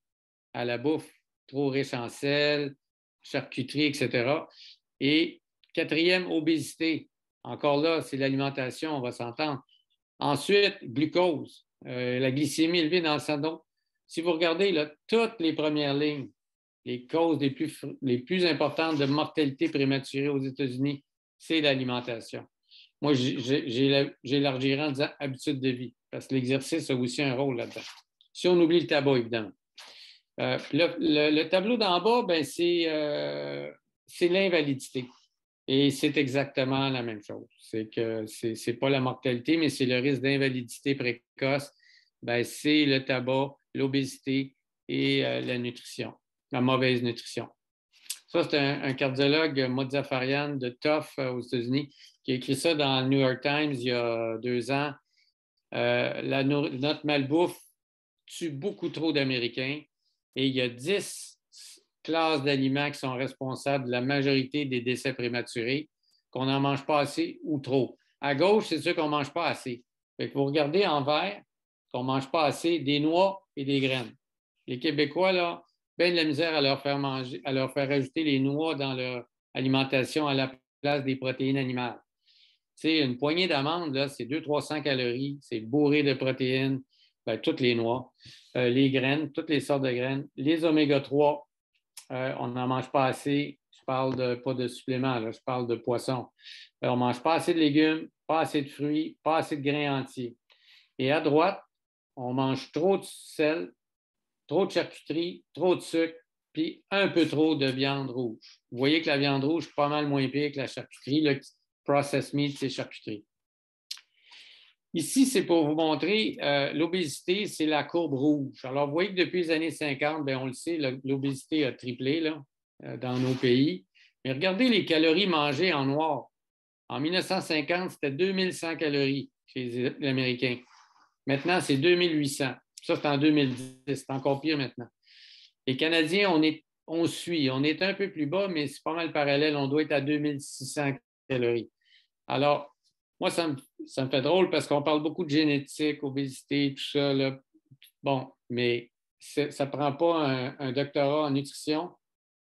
à la bouffe, trop riche en sel, charcuterie, etc. Et 4e, obésité. Encore là, c'est l'alimentation, on va s'entendre. Ensuite, glucose, la glycémie élevée dans le sang. Donc, si vous regardez là, toutes les premières lignes, les causes les plus importantes de mortalité prématurée aux États-Unis, c'est l'alimentation. Moi, j'élargirais en disant habitude de vie, parce que l'exercice a aussi un rôle là-dedans. Si on oublie le tabac, évidemment. Le tableau d'en bas, c'est l'invalidité. Et c'est exactement la même chose. C'est que ce n'est pas la mortalité, mais c'est le risque d'invalidité précoce. C'est le tabac, l'obésité et la nutrition, la mauvaise nutrition. Ça, c'est un cardiologue, Mozaffarian de Tufts aux États-Unis, qui a écrit ça dans le New York Times il y a 2 ans. Notre malbouffe tue beaucoup trop d'Américains et il y a 10 classes d'aliments qui sont responsables de la majorité des décès prématurés, qu'on n'en mange pas assez ou trop. À gauche, c'est sûr qu'on ne mange pas assez. Fait que vous regardez en vert qu'on ne mange pas assez des noix et des graines. Les Québécois, là, bien de la misère à leur faire ajouter les noix dans leur alimentation à la place des protéines animales. Tu sais, une poignée d'amandes, là, c'est 200-300 calories, c'est bourré de protéines, toutes les noix, les graines, toutes les sortes de graines, les oméga 3, on n'en mange pas assez. Je parle pas de suppléments, là, je parle de poissons. On ne mange pas assez de légumes, pas assez de fruits, pas assez de grains entiers. Et à droite, on mange trop de sel, trop de charcuterie, trop de sucre, puis un peu trop de viande rouge. Vous voyez que la viande rouge est pas mal moins pire que la charcuterie. Le processed meat, c'est charcuterie. Ici, c'est pour vous montrer l'obésité, c'est la courbe rouge. Alors, vous voyez que depuis les années 50, on le sait, l'obésité a triplé là, dans nos pays. Mais regardez les calories mangées en noir. En 1950, c'était 2100 calories chez les Américains. Maintenant, c'est 2800. Ça, c'est en 2010. C'est encore pire maintenant. Les Canadiens, on suit. On est un peu plus bas, mais c'est pas mal parallèle. On doit être à 2600 calories. Alors, moi, ça me fait drôle parce qu'on parle beaucoup de génétique, obésité, tout ça. Là. Bon, mais ça ne prend pas un doctorat en nutrition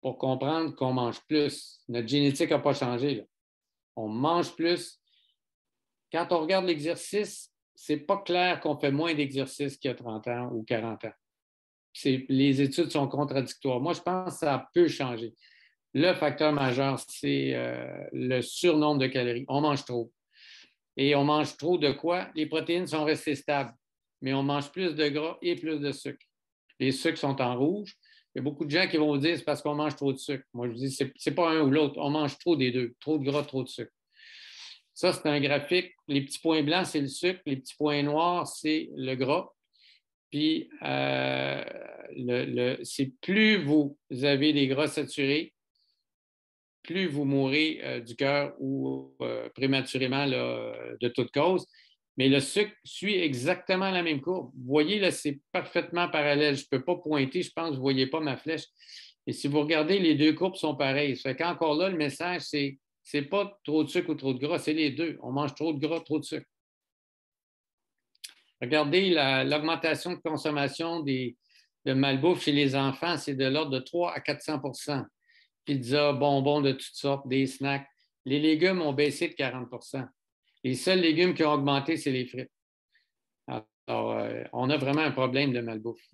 pour comprendre qu'on mange plus. Notre génétique n'a pas changé. Là. On mange plus. Quand on regarde l'exercice, ce n'est pas clair qu'on fait moins d'exercice qu'il y a 30 ans ou 40 ans. Les études sont contradictoires. Moi, je pense que ça peut changer. Le facteur majeur, c'est le surnombre de calories. On mange trop. Et on mange trop de quoi? Les protéines sont restées stables, mais on mange plus de gras et plus de sucre. Les sucres sont en rouge. Il y a beaucoup de gens qui vont vous dire que c'est parce qu'on mange trop de sucre. Moi, je vous dis, ce n'est pas un ou l'autre. On mange trop des deux. Trop de gras, trop de sucre. Ça, c'est un graphique. Les petits points blancs, c'est le sucre. Les petits points noirs, c'est le gras. Puis, c'est plus vous avez des gras saturés, plus vous mourrez du cœur ou prématurément là, de toute cause. Mais le sucre suit exactement la même courbe. Vous voyez, là, c'est parfaitement parallèle. Je ne peux pas pointer, je pense que vous ne voyez pas ma flèche. Et si vous regardez, les deux courbes sont pareilles. Ça fait qu'encore là, le message, c'est pas trop de sucre ou trop de gras, c'est les deux. On mange trop de gras, trop de sucre. Regardez l'augmentation de consommation de malbouffe chez les enfants, c'est de l'ordre de 3 à 400 % Pizza, bonbons de toutes sortes, des snacks. Les légumes ont baissé de 40 % Les seuls légumes qui ont augmenté, c'est les frites. Alors, on a vraiment un problème de malbouffe.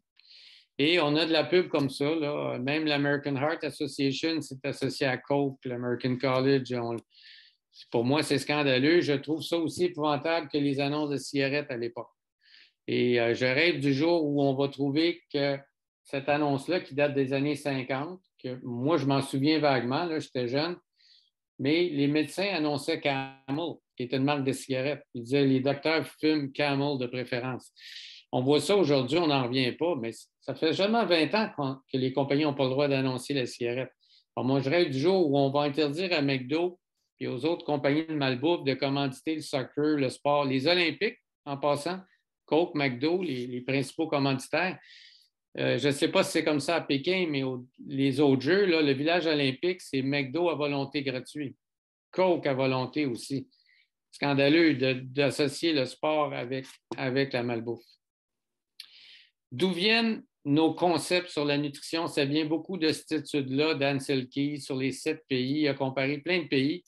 Et on a de la pub comme ça. Là. Même l'American Heart Association s'est associée à Coke, l'American College. Pour moi, c'est scandaleux. Je trouve ça aussi épouvantable que les annonces de cigarettes à l'époque. Et je rêve du jour où on va trouver que cette annonce-là, qui date des années 50, que moi, je m'en souviens vaguement, là, j'étais jeune, mais les médecins annonçaient Camel, qui était une marque de cigarettes. Ils disaient les docteurs fument Camel de préférence. On voit ça aujourd'hui, on n'en revient pas, mais ça fait seulement 20 ans que les compagnies n'ont pas le droit d'annoncer la cigarette. Alors moi, je rêve du jour où on va interdire à McDo et aux autres compagnies de malbouffe de commanditer le soccer, le sport, les Olympiques, en passant, Coke, McDo, les principaux commanditaires. Je ne sais pas si c'est comme ça à Pékin, mais les autres jeux, là, le village olympique, c'est McDo à volonté gratuit. Coke à volonté aussi. Scandaleux d'associer le sport avec la malbouffe. D'où viennent nos concepts sur la nutrition? Ça vient beaucoup de cette étude-là d'Anne Selke sur les 7 pays. Il a comparé plein de pays.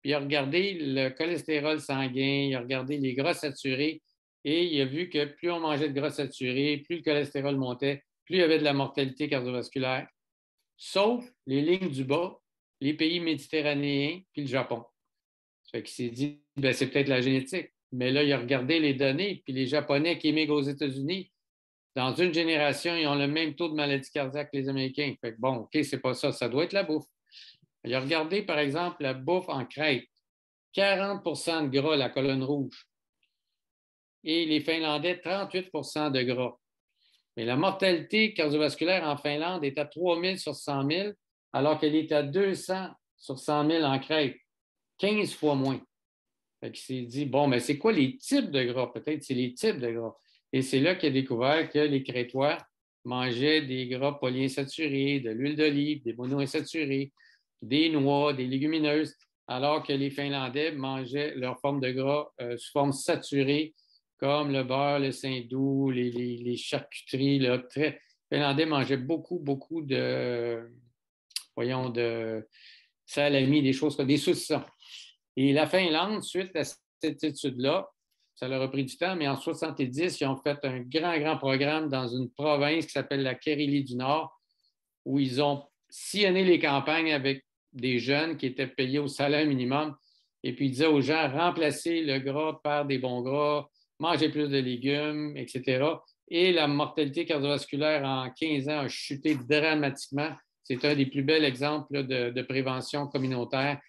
Puis il a regardé le cholestérol sanguin, il a regardé les gras saturés et il a vu que plus on mangeait de gras saturés, plus le cholestérol montait, plus il y avait de la mortalité cardiovasculaire, sauf les lignes du bas, les pays méditerranéens puis le Japon. Ça fait qu'il s'est dit, ben, c'est peut-être la génétique. Mais là, il a regardé les données, puis les Japonais qui émigrent aux États-Unis, dans une génération, ils ont le même taux de maladie cardiaque que les Américains. Fait que bon, OK, c'est pas ça, ça doit être la bouffe. Il a regardé, par exemple, la bouffe en Crète. 40 % de gras, la colonne rouge. Et les Finlandais, 38 % de gras. Mais la mortalité cardiovasculaire en Finlande est à 3 000 sur 100 000, alors qu'elle est à 200 sur 100 000 en Crète. 15 fois moins. Fait qu'il s'est dit, bon, mais c'est quoi les types de gras? Peut-être c'est les types de gras. Et c'est là qu'il a découvert que les Crétois mangeaient des gras polyinsaturés, de l'huile d'olive, des monoinsaturés, des noix, des légumineuses, alors que les Finlandais mangeaient leur forme de gras sous forme saturée, comme le beurre, le saindoux, les charcuteries. Là, les Finlandais mangeaient beaucoup, beaucoup de salami, des choses comme des saucissons. Et la Finlande, suite à cette étude-là, ça leur a pris du temps, mais en 70, ils ont fait un grand, grand programme dans une province qui s'appelle la Carélie du Nord, où ils ont sillonné les campagnes avec des jeunes qui étaient payés au salaire minimum. Et puis, ils disaient aux gens, remplacez le gras par des bons gras, mangez plus de légumes, etc. Et la mortalité cardiovasculaire en 15 ans a chuté dramatiquement. C'est un des plus bels exemples de prévention communautaire,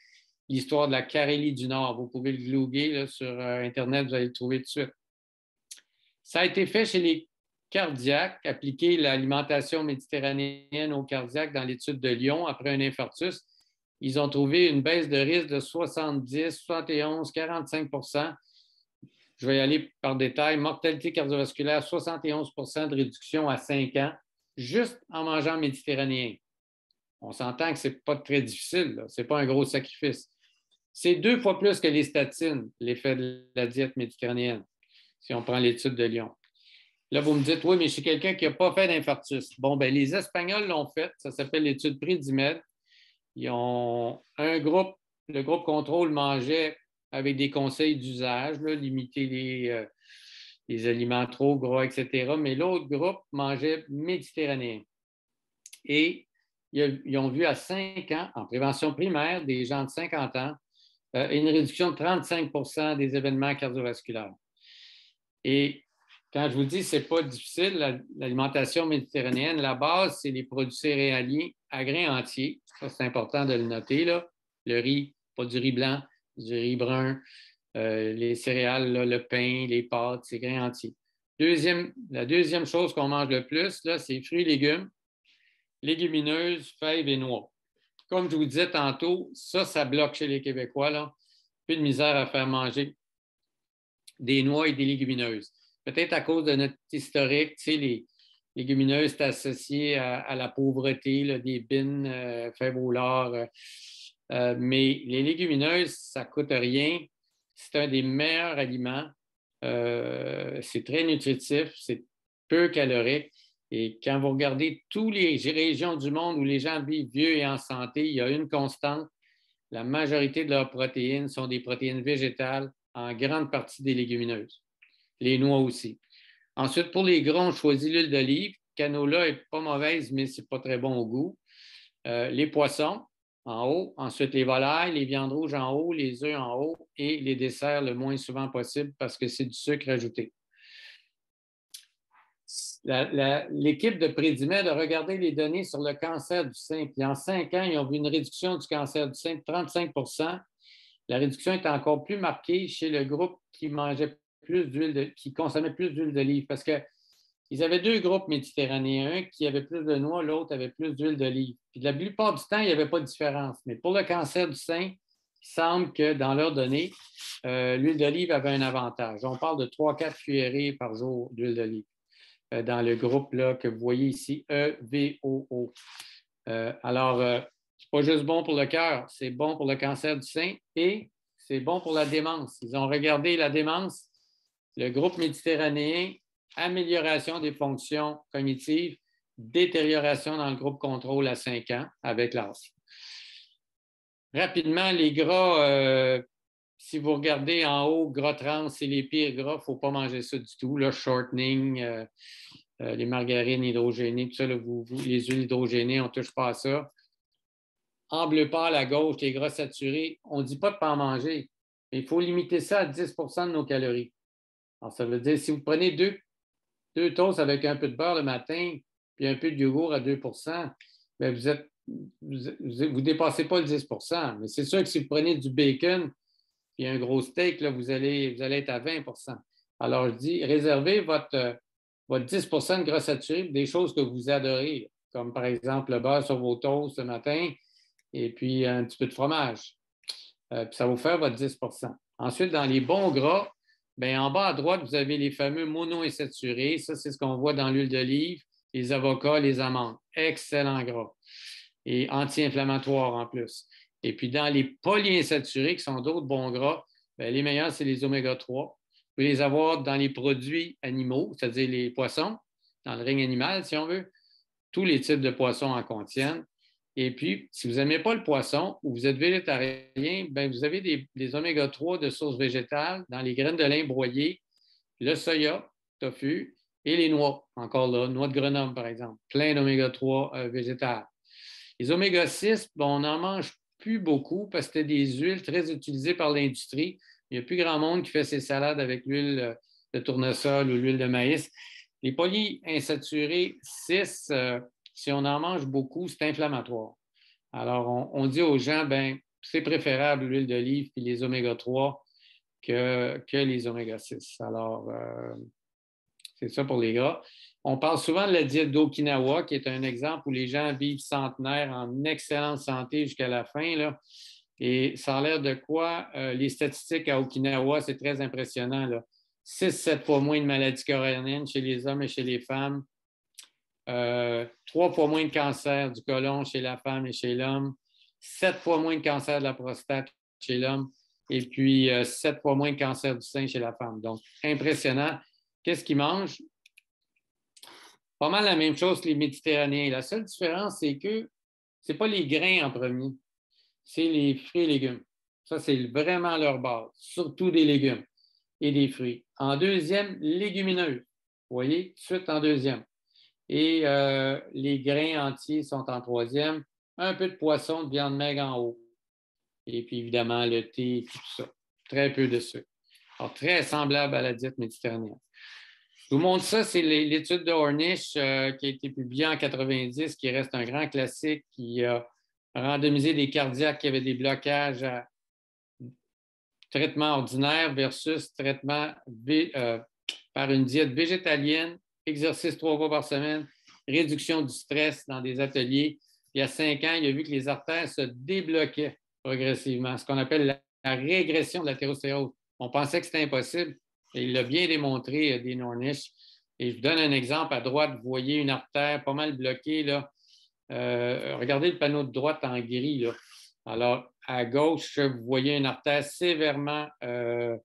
l'histoire de la Carélie du Nord. Vous pouvez le glouguer là, sur Internet, vous allez le trouver tout de suite. Ça a été fait chez les cardiaques, appliquer l'alimentation méditerranéenne aux cardiaques dans l'étude de Lyon après un infarctus. Ils ont trouvé une baisse de risque de 70, 71, 45 %. Je vais y aller par détail. Mortalité cardiovasculaire, 71 % de réduction à 5 ans, juste en mangeant méditerranéen. On s'entend que ce n'est pas très difficile, ce n'est pas un gros sacrifice. C'est 2 fois plus que les statines, l'effet de la diète méditerranéenne, si on prend l'étude de Lyon. Là, vous me dites, oui, mais je suis quelqu'un qui n'a pas fait d'infarctus. Bon, bien, les Espagnols l'ont fait. Ça s'appelle l'étude Predimed. Ils ont un groupe, le groupe contrôle mangeait avec des conseils d'usage, limiter les aliments trop gras, etc. Mais l'autre groupe mangeait méditerranéen. Et ils ont vu à 5 ans, en prévention primaire, des gens de 50 ans, une réduction de 35 des événements cardiovasculaires. Et quand je vous dis que ce n'est pas difficile, l'alimentation méditerranéenne, la base, c'est les produits céréaliers à grains entiers. Ça, c'est important de le noter, là. Le riz, pas du riz blanc, du riz brun, les céréales, là, le pain, les pâtes, c'est grains entiers. La deuxième chose qu'on mange le plus, c'est fruits et légumes, légumineuses, fèves et noix. Comme je vous disais tantôt, ça bloque chez les Québécois, là. Plus de misère à faire manger des noix et des légumineuses. Peut-être à cause de notre historique, tu sais, les légumineuses, c'est associé à la pauvreté, là, des bines, fèves au lard. Mais les légumineuses, ça ne coûte rien. C'est un des meilleurs aliments. C'est très nutritif, c'est peu calorique. Et quand vous regardez toutes les régions du monde où les gens vivent vieux et en santé, il y a une constante. La majorité de leurs protéines sont des protéines végétales, en grande partie des légumineuses. Les noix aussi. Ensuite, pour les gras, on choisit l'huile d'olive. Canola n'est pas mauvaise, mais ce n'est pas très bon au goût. Les poissons en haut. Ensuite, les volailles, les viandes rouges en haut, les œufs en haut et les desserts le moins souvent possible parce que c'est du sucre ajouté. L'équipe de Prédimed a regardé les données sur le cancer du sein. Puis en 5 ans, ils ont vu une réduction du cancer du sein de 35 %. La réduction est encore plus marquée chez le groupe qui consommait plus d'huile d'olive parce qu'ils avaient 2 groupes méditerranéens, un qui avait plus de noix, l'autre avait plus d'huile d'olive. Puis la plupart du temps, il n'y avait pas de différence. Mais pour le cancer du sein, il semble que dans leurs données, l'huile d'olive avait un avantage. On parle de 3-4 cuillerées par jour d'huile d'olive dans le groupe là, que vous voyez ici, EVOO. Alors, c'est pas juste bon pour le cœur, c'est bon pour le cancer du sein et c'est bon pour la démence. Ils ont regardé la démence, le groupe méditerranéen, amélioration des fonctions cognitives, détérioration dans le groupe contrôle à 5 ans avec l'âge. Rapidement, les gras, si vous regardez en haut, gras trans, c'est les pires gras, il ne faut pas manger ça du tout. Le shortening, les margarines hydrogénées, tout ça, là, les huiles hydrogénées, on ne touche pas à ça. En bleu pâle à gauche, les gras saturés, on ne dit pas de ne pas en manger. Mais il faut limiter ça à 10 % de nos calories. Alors, ça veut dire, si vous prenez deux toasts avec un peu de beurre le matin, puis un peu de yogourt à 2 %, bien, vous ne dépassez pas le 10 %. Mais c'est sûr que si vous prenez du bacon et un gros steak, là, vous allez être à 20 %. Alors, je dis, réservez votre 10 % de gras saturés pour des choses que vous adorez, comme par exemple le beurre sur vos toasts ce matin et puis un petit peu de fromage. Puis ça va vous faire votre 10 %. Ensuite, dans les bons gras, bien, en bas à droite, vous avez les fameux monoinsaturés. Ça, c'est ce qu'on voit dans l'huile d'olive, les avocats, les amandes. Excellent gras. Et anti-inflammatoires en plus. Et puis, dans les polyinsaturés, qui sont d'autres bons gras, bien, les meilleurs, c'est les oméga 3. Vous pouvez les avoir dans les produits animaux, c'est-à-dire les poissons, dans le règne animal, si on veut. Tous les types de poissons en contiennent. Et puis, si vous n'aimez pas le poisson ou vous êtes végétarien, bien, vous avez des oméga 3 de source végétale dans les graines de lin broyées, le soya, tofu et les noix. Encore là, noix de Grenoble, par exemple. Plein d'oméga 3 végétales. Les oméga 6, bon, on n'en mange plus beaucoup parce que c'était des huiles très utilisées par l'industrie. Il n'y a plus grand monde qui fait ses salades avec l'huile de tournesol ou l'huile de maïs. Les polyinsaturés 6, si on en mange beaucoup, c'est inflammatoire. Alors, on dit aux gens, bien, c'est préférable l'huile d'olive et les oméga 3 que les oméga 6. Alors, c'est ça pour les gras. On parle souvent de la diète d'Okinawa, qui est un exemple où les gens vivent centenaires en excellente santé jusqu'à la fin, là. Et ça a l'air de quoi? Les statistiques à Okinawa, c'est très impressionnant, là. 6-7 fois moins de maladies coronariennes chez les hommes et chez les femmes. 3 fois moins de cancer du côlon chez la femme et chez l'homme. 7 fois moins de cancer de la prostate chez l'homme. Et puis 7 fois moins de cancer du sein chez la femme. Donc, impressionnant. Qu'est-ce qu'ils mangent? Pas mal la même chose que les Méditerranéens. La seule différence, c'est que ce n'est pas les grains en premier, c'est les fruits et légumes. Ça, c'est vraiment leur base, surtout des légumes et des fruits. En deuxième, légumineuses. Vous voyez, tout de suite en deuxième. Et les grains entiers sont en troisième. Un peu de poisson, de viande maigre en haut. Et puis, évidemment, le thé, tout ça. Très peu de sucre. Alors, très semblable à la diète méditerranéenne. Je vous montre ça, c'est l'étude de Ornish qui a été publiée en 90, qui reste un grand classique, qui a randomisé des cardiaques qui avaient des blocages à traitement ordinaire versus traitement par une diète végétalienne, exercice 3 fois par semaine, réduction du stress dans des ateliers. Il y a 5 ans, il a vu que les artères se débloquaient progressivement, ce qu'on appelle la régression de l'athérosclérose. On pensait que c'était impossible, et il l'a bien démontré, Dean Ornish. Et je vous donne un exemple. À droite, vous voyez une artère pas mal bloquée, là. Regardez le panneau de droite en gris, là. Alors, à gauche, vous voyez une artère sévèrement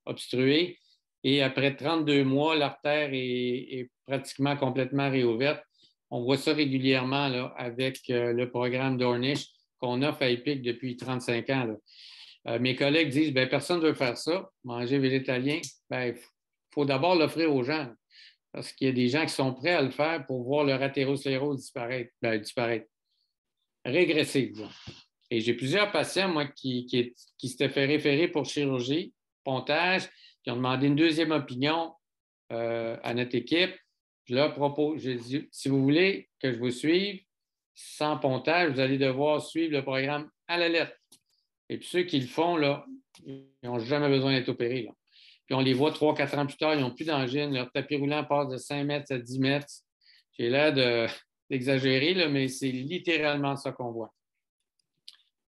obstruée. Et après 32 mois, l'artère est pratiquement complètement réouverte. On voit ça régulièrement là, avec le programme d'Ornish qu'on offre à EPIC depuis 35 ans. Là. Mes collègues disent, bien, personne ne veut faire ça, manger végétalien. Bien, il faut d'abord l'offrir aux gens, parce qu'il y a des gens qui sont prêts à le faire pour voir leur athérosclérose disparaître, régresser, disons. Et j'ai plusieurs patients, moi, qui s'étaient fait référer pour chirurgie, pontage, qui ont demandé une deuxième opinion à notre équipe. Je leur propose, je dis, si vous voulez que je vous suive sans pontage, vous allez devoir suivre le programme à la lettre. Et puis ceux qui le font, là, ils n'ont jamais besoin d'être opérés. Là. Puis on les voit 3-4 ans plus tard, ils n'ont plus d'angine. Leur tapis roulant passe de 5 mètres à 10 mètres. J'ai l'air d'exagérer, là, mais c'est littéralement ça qu'on voit.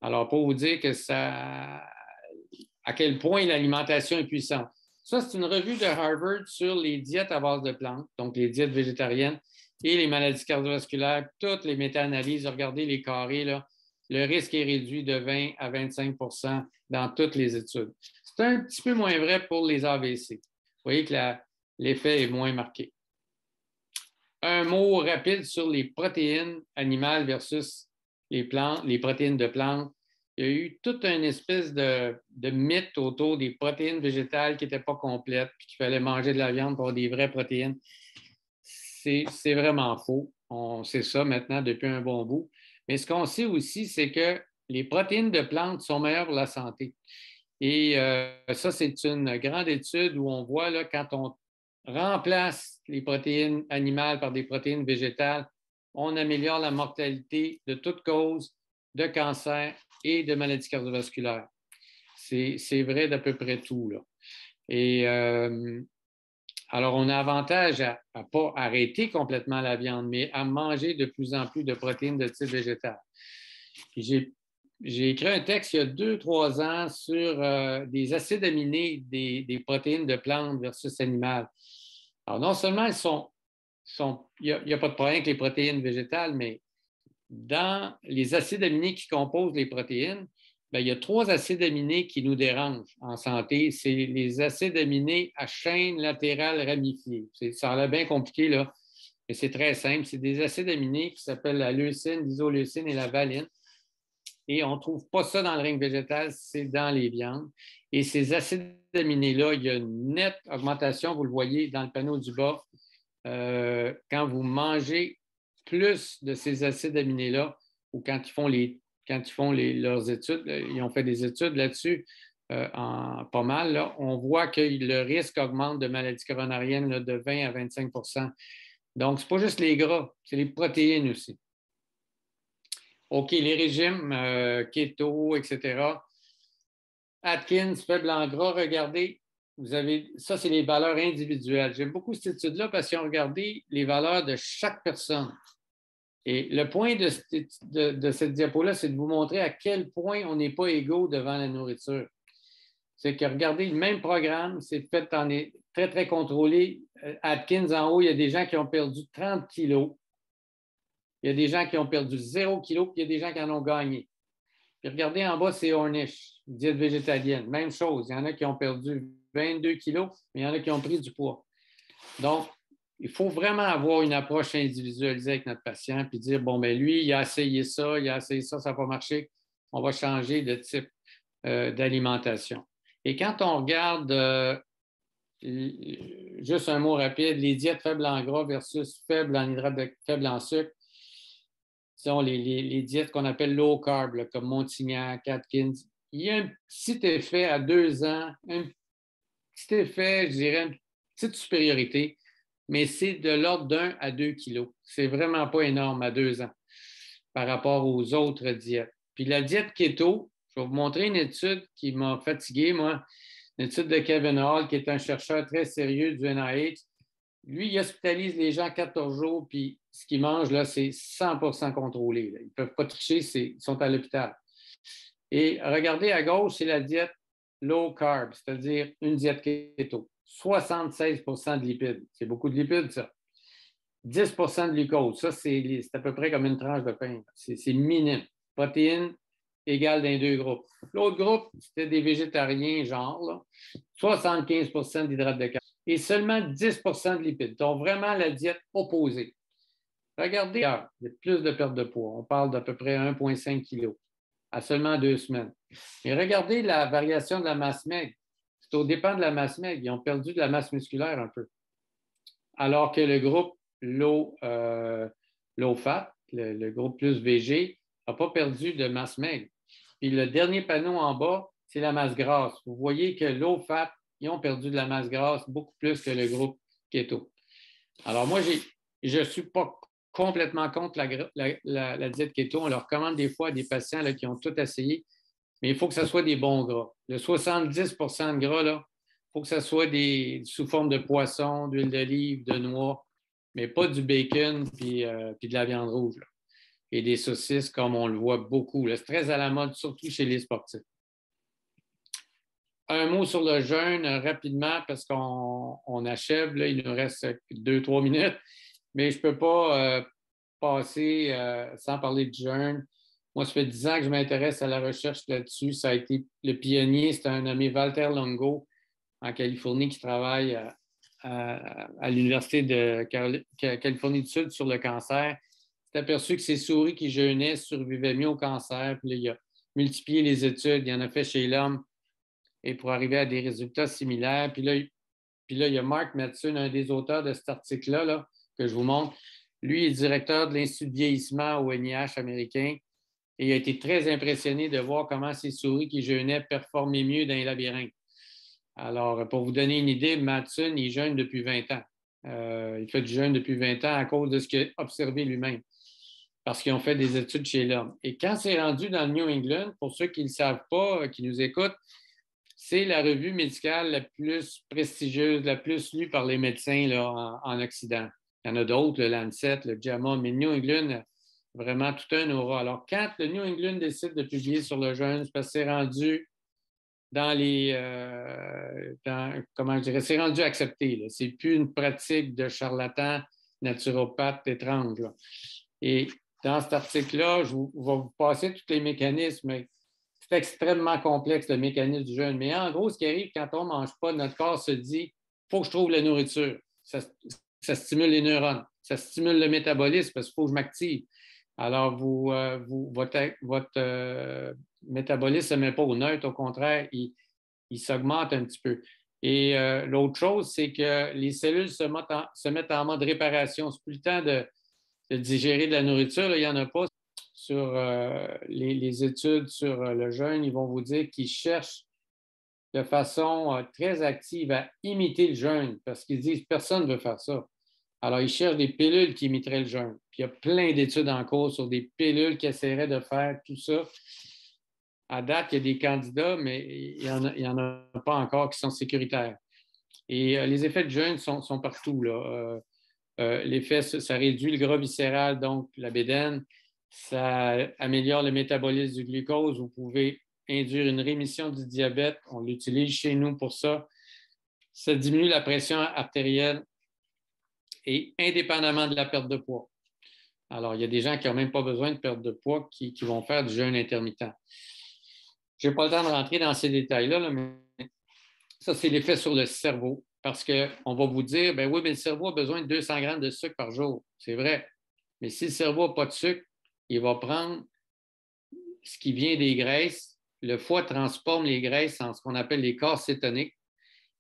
Alors, pour vous dire que ça, à quel point l'alimentation est puissante. Ça, c'est une revue de Harvard sur les diètes à base de plantes, donc les diètes végétariennes et les maladies cardiovasculaires, toutes les méta-analyses. Regardez les carrés, là. Le risque est réduit de 20 à 25 dans toutes les études. C'est un petit peu moins vrai pour les AVC. Vous voyez que l'effet est moins marqué. Un mot rapide sur les protéines animales versus les plantes, les protéines de plantes. Il y a eu toute une espèce de mythe autour des protéines végétales qui n'étaient pas complètes, puis qu'il fallait manger de la viande pour avoir des vraies protéines. C'est vraiment faux. On sait ça maintenant depuis un bon bout. Mais ce qu'on sait aussi, c'est que les protéines de plantes sont meilleures pour la santé. Et ça, c'est une grande étude où on voit là, quand on remplace les protéines animales par des protéines végétales, on améliore la mortalité de toute cause de cancer et de maladies cardiovasculaires. C'est vrai d'à peu près tout. Là. Et alors, on a avantage à ne pas arrêter complètement la viande, mais à manger de plus en plus de protéines de type végétal. J'ai écrit un texte il y a 2-3 ans sur des acides aminés des protéines de plantes versus animales. Alors, non seulement il n'y a pas de problème avec les protéines végétales, mais dans les acides aminés qui composent les protéines, bien, il y a 3 acides aminés qui nous dérangent en santé. C'est les acides aminés à chaîne latérale ramifiée. Ça a l'air bien compliqué, là, mais c'est très simple. C'est des acides aminés qui s'appellent la leucine, l'isoleucine et la valine. Et on ne trouve pas ça dans le règne végétal, c'est dans les viandes. Et ces acides aminés-là, il y a une nette augmentation, vous le voyez dans le panneau du bas, quand vous mangez plus de ces acides aminés-là, ou quand ils font leurs études, ils ont fait des études là-dessus pas mal, là, on voit que le risque augmente de maladies coronariennes là, de 20 à 25 Donc, ce n'est pas juste les gras, c'est les protéines aussi. OK, les régimes, keto, etc. Atkins, faible en gras, regardez, ça, c'est les valeurs individuelles. J'aime beaucoup cette étude-là parce qu'ils ont regardé les valeurs de chaque personne. Et le point de cette diapo-là, c'est de vous montrer à quel point on n'est pas égaux devant la nourriture. C'est que regardez, le même programme, c'est fait très, très contrôlé. Atkins, en haut, il y a des gens qui ont perdu 30 kilos. Il y a des gens qui ont perdu 0 kg, puis il y a des gens qui en ont gagné. Puis regardez en bas, c'est Ornish, diète végétalienne. Même chose. Il y en a qui ont perdu 22 kilos, mais il y en a qui ont pris du poids. Donc, il faut vraiment avoir une approche individualisée avec notre patient puis dire, bon, bien lui, il a essayé ça, ça n'a pas marché. On va changer de type d'alimentation. Et quand on regarde juste un mot rapide, les diètes faibles en gras versus faibles en hydrates faibles en sucre, sont les diètes qu'on appelle low carb, là, comme Montignac, Atkins. Il y a un petit effet à 2 ans, un petit effet, je dirais, une petite supériorité, mais c'est de l'ordre d'1 à 2 kilos. C'est vraiment pas énorme à 2 ans par rapport aux autres diètes. Puis la diète keto, je vais vous montrer une étude qui m'a fatigué, moi, une étude de Kevin Hall, qui est un chercheur très sérieux du NIH. Lui, il hospitalise les gens 14 jours, puis ce qu'ils mangent, là, c'est 100% contrôlé. Là. Ils ne peuvent pas tricher, ils sont à l'hôpital. Et regardez à gauche, c'est la diète low carb, c'est-à-dire une diète keto. 76% de lipides. C'est beaucoup de lipides, ça. 10% de glucose. Ça, c'est à peu près comme une tranche de pain. C'est minime. Protéines égales dans les deux groupes. L'autre groupe, c'était des végétariens, genre, là. 75% d'hydrates de carbone et seulement 10% de lipides. Donc, vraiment la diète opposée. Regardez, il y a plus de perte de poids. On parle d'à peu près 1,5 kg à seulement 2 semaines. Et regardez la variation de la masse maigre. C'est au dépend de la masse maigre. Ils ont perdu de la masse musculaire un peu. Alors que le groupe low fat, le groupe plus VG, n'a pas perdu de masse maigre. Puis le dernier panneau en bas, c'est la masse grasse. Vous voyez que low fat, ils ont perdu de la masse grasse beaucoup plus que le groupe keto. Alors moi, je ne suis pas complètement contre la diète keto. On leur recommande des fois à des patients là, qui ont tout essayé, mais il faut que ce soit des bons gras. Le 70% de gras, il faut que ce soit sous forme de poisson, d'huile d'olive, de noix, mais pas du bacon puis de la viande rouge. Là. Et des saucisses, comme on le voit beaucoup. C'est très à la mode, surtout chez les sportifs. Un mot sur le jeûne, rapidement, parce qu'on achève. Là, il nous reste 2-3 minutes, mais je ne peux pas passer sans parler de jeûne. Moi, ça fait 10 ans que je m'intéresse à la recherche là-dessus. Ça a été le pionnier, c'est un nommé Walter Longo en Californie qui travaille à l'Université de Californie du Sud sur le cancer. Il s'est aperçu que ces souris qui jeûnaient survivaient mieux au cancer. Puis là, il a multiplié les études, il en a fait chez l'homme et pour arriver à des résultats similaires. Puis là, il y a Mark Mattson, un des auteurs de cet article-là là, que je vous montre. Lui est directeur de l'Institut de vieillissement au NIH américain et il a été très impressionné de voir comment ces souris qui jeûnaient performaient mieux dans les labyrinthes. Alors, pour vous donner une idée, Mattson, il jeûne depuis 20 ans. Il fait du jeûne depuis 20 ans à cause de ce qu'il a observé lui-même, parce qu'ils ont fait des études chez l'homme. Et quand c'est rendu dans le New England, pour ceux qui ne le savent pas, qui nous écoutent, c'est la revue médicale la plus prestigieuse, la plus lue par les médecins là, en Occident. Il y en a d'autres, le Lancet, le JAMA, mais le New England, vraiment tout un aura. Alors, quand le New England décide de publier sur le jeûne, c'est parce que c'est rendu dans les... comment je dirais? C'est rendu accepté. Ce n'est plus une pratique de charlatan naturopathe étrange. Là. Et dans cet article-là, je vais vous passer tous les mécanismes. C'est extrêmement complexe, le mécanisme du jeûne. Mais en gros, ce qui arrive quand on ne mange pas, notre corps se dit il faut que je trouve la nourriture. Ça stimule les neurones. Ça stimule le métabolisme parce qu'il faut que je m'active. Alors, votre métabolisme ne se met pas au neutre. Au contraire, il s'augmente un petit peu. Et l'autre chose, c'est que les cellules se mettent en mode réparation. C'est plus le temps de digérer de la nourriture. Là, il n'y en a pas. Sur les études sur le jeûne, ils vont vous dire qu'ils cherchent de façon très active à imiter le jeûne parce qu'ils disent que personne ne veut faire ça. Alors, ils cherchent des pilules qui imiteraient le jeûne. Puis il y a plein d'études en cours sur des pilules qui essaieraient de faire tout ça. À date, il y a des candidats, mais il n'y en a pas encore qui sont sécuritaires. Et les effets de jeûne sont partout. L'effet, ça réduit le gras viscéral, donc la bédaine. Ça améliore le métabolisme du glucose. Vous pouvez induire une rémission du diabète. On l'utilise chez nous pour ça. Ça diminue la pression artérielle et indépendamment de la perte de poids. Alors, il y a des gens qui n'ont même pas besoin de perte de poids qui vont faire du jeûne intermittent. Je n'ai pas le temps de rentrer dans ces détails-là, mais ça, c'est l'effet sur le cerveau. Parce qu'on va vous dire, ben oui, mais le cerveau a besoin de 200 grammes de sucre par jour. C'est vrai. Mais si le cerveau n'a pas de sucre, il va prendre ce qui vient des graisses. Le foie transforme les graisses en ce qu'on appelle les corps cétoniques.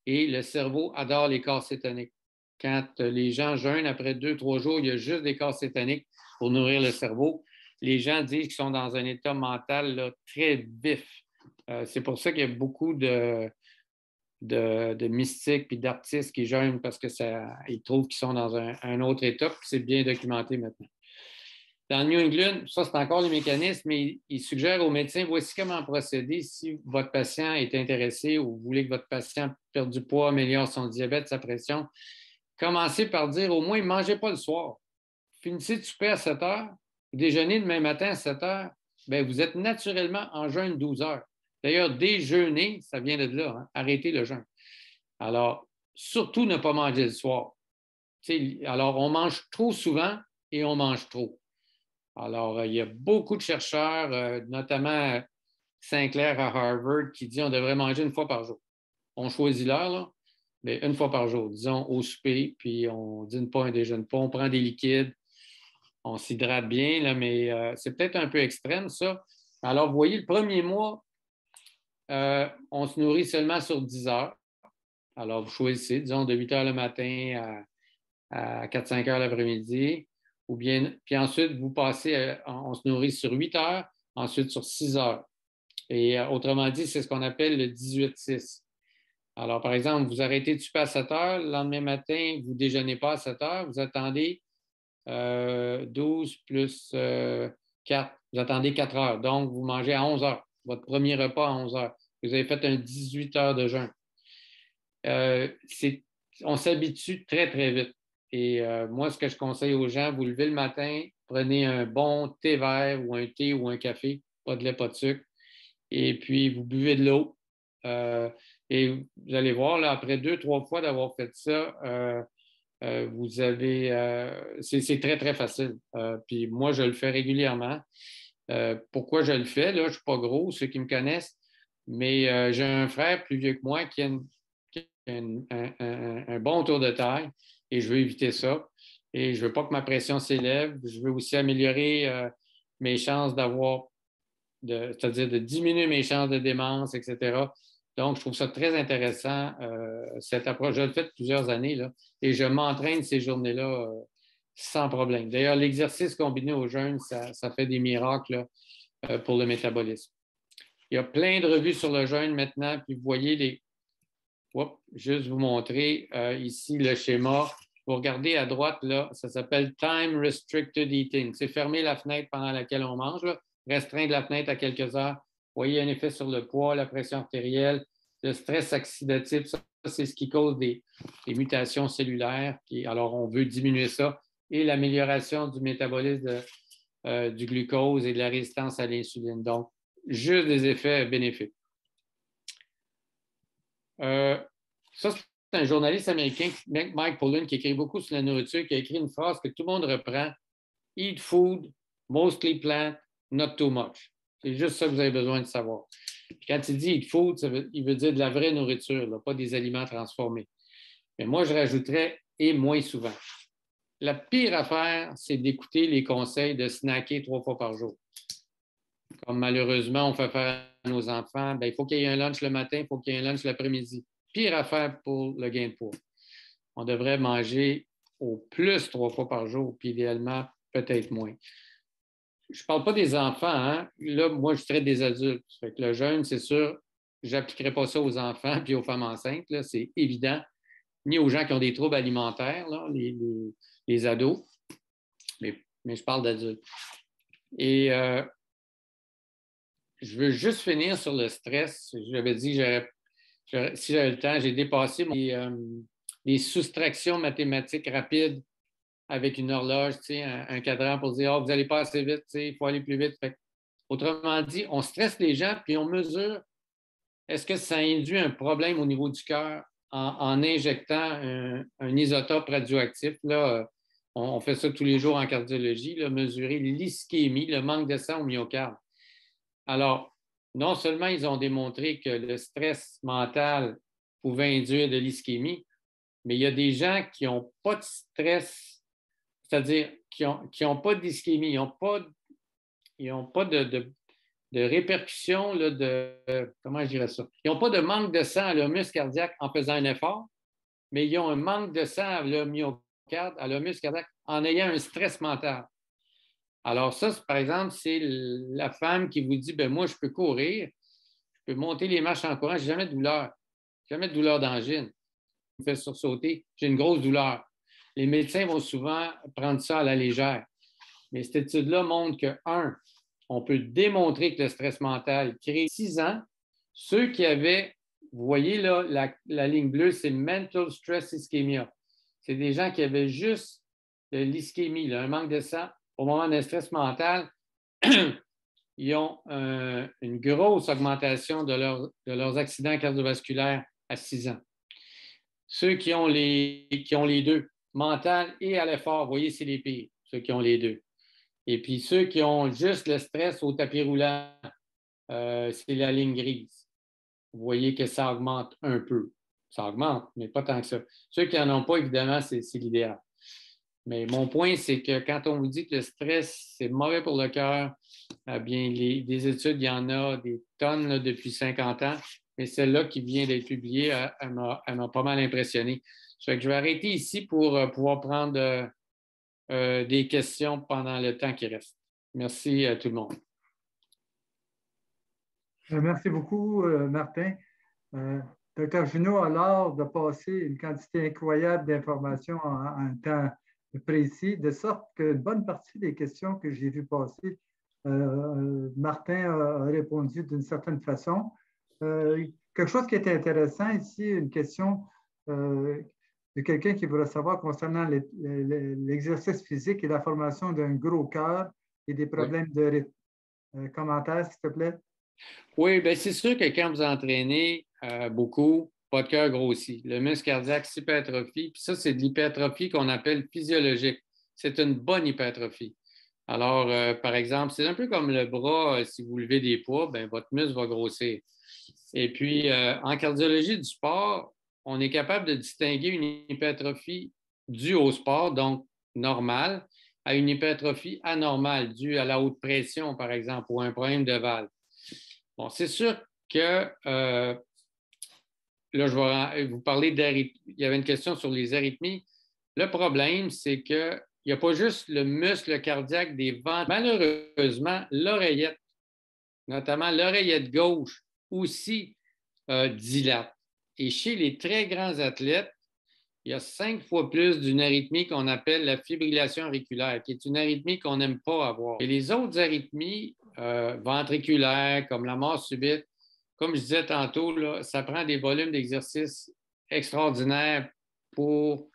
et le cerveau adore les corps cétoniques. Quand les gens jeûnent, après 2-3 jours, il y a juste des corps cétoniques pour nourrir le cerveau. Les gens disent qu'ils sont dans un état mental là, très vif. C'est pour ça qu'il y a beaucoup de mystiques et d'artistes qui jeûnent parce qu'ils trouvent qu'ils sont dans un autre état, puis c'est bien documenté maintenant. Dans le New England, ça, c'est encore les mécanismes, mais il suggère aux médecins, voici comment procéder si votre patient est intéressé ou vous voulez que votre patient perde du poids, améliore son diabète, sa pression. Commencez par dire au moins, ne mangez pas le soir. Finissez de souper à 7 heures, déjeunez demain matin à 7 heures, bien, vous êtes naturellement en jeûne 12 heures. D'ailleurs, déjeuner, ça vient de là, hein? Arrêtez le jeûne. Alors, surtout ne pas manger le soir. Alors, on mange trop souvent et on mange trop. Alors, il y a beaucoup de chercheurs, notamment Sinclair à Harvard, qui dit qu'on devrait manger une fois par jour. On choisit l'heure, là, mais une fois par jour, disons au souper, puis on dîne pas, on déjeune pas, on prend des liquides, on s'hydrate bien, là, mais c'est peut-être un peu extrême, ça. Alors, vous voyez, le premier mois, on se nourrit seulement sur 10 heures. Alors, vous choisissez, disons, de 8 heures le matin à 4-5 heures l'après-midi. Ou bien, puis ensuite, vous passez, on se nourrit sur 8 heures, ensuite sur 6 heures. Et autrement dit, c'est ce qu'on appelle le 18-6. Alors, par exemple, vous arrêtez de souper à 7 heures, le lendemain matin, vous ne déjeunez pas à 7 heures, vous attendez 12 plus 4, vous attendez 4 heures. Donc, vous mangez à 11 heures, votre premier repas à 11 heures. Vous avez fait un 18 heures de jeûne. On s'habitue très, très vite. Et moi, ce que je conseille aux gens, vous levez le matin, prenez un bon thé vert ou un thé ou un café, pas de lait, pas de sucre, et puis vous buvez de l'eau. Et vous allez voir, là, après 2-3 fois d'avoir fait ça, vous avez... c'est très, très facile. Puis moi, je le fais régulièrement. Pourquoi je le fais? Là, je ne suis pas gros, ceux qui me connaissent, mais j'ai un frère plus vieux que moi qui a un bon tour de taille et je veux éviter ça. Et je ne veux pas que ma pression s'élève. Je veux aussi améliorer mes chances c'est-à-dire de diminuer mes chances de démence, etc. Donc, je trouve ça très intéressant, cette approche. Je le fais depuis plusieurs années là, et je m'entraîne ces journées-là sans problème. D'ailleurs, l'exercice combiné au jeûne, ça fait des miracles là, pour le métabolisme. Il y a plein de revues sur le jeûne maintenant, puis vous voyez juste vous montrer ici le schéma. Vous regardez à droite, là, ça s'appelle Time Restricted Eating. C'est fermer la fenêtre pendant laquelle on mange, là, restreindre la fenêtre à quelques heures. Vous voyez un effet sur le poids, la pression artérielle, le stress oxydatif. Ça, c'est ce qui cause des mutations cellulaires. Alors, on veut diminuer ça. Et l'amélioration du métabolisme du glucose et de la résistance à l'insuline. Donc, juste des effets bénéfiques. Ça, c'est un journaliste américain, Mike Pollan, qui écrit beaucoup sur la nourriture, qui a écrit une phrase que tout le monde reprend. « Eat food, mostly plant, not too much ». C'est juste ça que vous avez besoin de savoir. Puis quand il dit « eat food », il veut dire de la vraie nourriture, là, pas des aliments transformés. Mais moi, je rajouterais « et moins souvent ». La pire affaire, c'est d'écouter les conseils de snacker 3 fois par jour. Comme malheureusement, on fait faire à nos enfants, bien, il faut qu'il y ait un lunch le matin, il faut qu'il y ait un lunch l'après-midi. Pire affaire pour le gain de poids. On devrait manger au plus 3 fois par jour, puis idéalement, peut-être moins. Je ne parle pas des enfants, hein? Là, moi, je traite des adultes. Fait que le jeûne, c'est sûr, je n'appliquerai pas ça aux enfants puis aux femmes enceintes, là, c'est évident, ni aux gens qui ont des troubles alimentaires, là, les ados, mais je parle d'adultes. Et je veux juste finir sur le stress. J'avais dit, si j'avais le temps, j'ai dépassé les soustractions mathématiques rapides avec une horloge, un cadran pour dire « vous n'allez pas assez vite, il faut aller plus vite ». Autrement dit, on stresse les gens puis on mesure est-ce que ça induit un problème au niveau du cœur en injectant un isotope radioactif. Là, on fait ça tous les jours en cardiologie, là, mesurer l'ischémie, le manque de sang au myocarde. Alors, non seulement ils ont démontré que le stress mental pouvait induire de l'ischémie, mais il y a des gens qui n'ont pas de stress, c'est-à-dire qui n'ont pas d'ischémie, ils n'ont pas répercussions, là, comment je dirais ça? Ils n'ont pas de manque de sang à leur muscle cardiaque en faisant un effort, mais ils ont un manque de sang à leur myocarde, à leur muscle cardiaque, en ayant un stress mental. Alors ça, par exemple, c'est la femme qui vous dit, ben moi, je peux courir, je peux monter les marches en courant, je n'ai jamais de douleur d'angine. Je me fais sursauter, j'ai une grosse douleur. Les médecins vont souvent prendre ça à la légère. Mais cette étude-là montre que, on peut démontrer que le stress mental crée 6 ans. Ceux qui avaient, vous voyez là, la ligne bleue, c'est Mental Stress Ischemia. C'est des gens qui avaient juste de l'ischémie, un manque de sang. Au moment d'un stress mental, ils ont une grosse augmentation de leurs accidents cardiovasculaires à 6 ans. Ceux qui ont les deux, mental et à l'effort, vous voyez, c'est les pires, ceux qui ont les deux. Et puis ceux qui ont juste le stress au tapis roulant, c'est la ligne grise. Vous voyez que ça augmente un peu. Ça augmente, mais pas tant que ça. Ceux qui n'en ont pas, évidemment, c'est l'idéal. Mais mon point, c'est que quand on vous dit que le stress, c'est mauvais pour le cœur, bien, des études, il y en a des tonnes là, depuis 50 ans, mais celle-là qui vient d'être publiée, elle m'a pas mal impressionné. Ça fait que je vais arrêter ici pour pouvoir prendre des questions pendant le temps qui reste. Merci à tout le monde. Merci beaucoup, Martin. Dr. Junot a l'art de passer une quantité incroyable d'informations en un temps précis, de sorte qu'une bonne partie des questions que j'ai vues passer, Martin a répondu d'une certaine façon. Quelque chose qui est intéressant ici, une question de quelqu'un qui voudrait savoir concernant l'exercice physique et la formation d'un gros cœur et des problèmes de rythme. Commentaire, s'il te plaît? Oui, bien, c'est sûr que quand vous entraînez beaucoup, votre cœur grossit. Le muscle cardiaque s'hypertrophie. Puis ça, c'est de l'hypertrophie qu'on appelle physiologique. C'est une bonne hypertrophie. Alors, par exemple, c'est un peu comme le bras, si vous levez des poids, bien, votre muscle va grossir. Et puis, en cardiologie du sport, on est capable de distinguer une hypertrophie due au sport, donc normale, à une hypertrophie anormale, due à la haute pression, par exemple, ou à un problème de valve. Bon, c'est sûr que, là, je vais vous parler d'arythmie. Il y avait une question sur les arythmies. Le problème, c'est qu'il n'y a pas juste le muscle cardiaque des ventres. Malheureusement, l'oreillette, notamment l'oreillette gauche, aussi dilate. Et chez les très grands athlètes, il y a 5 fois plus d'une arythmie qu'on appelle la fibrillation auriculaire, qui est une arythmie qu'on n'aime pas avoir. Et les autres arythmies ventriculaires, comme la mort subite, comme je disais tantôt, là, ça prend des volumes d'exercice extraordinaires pour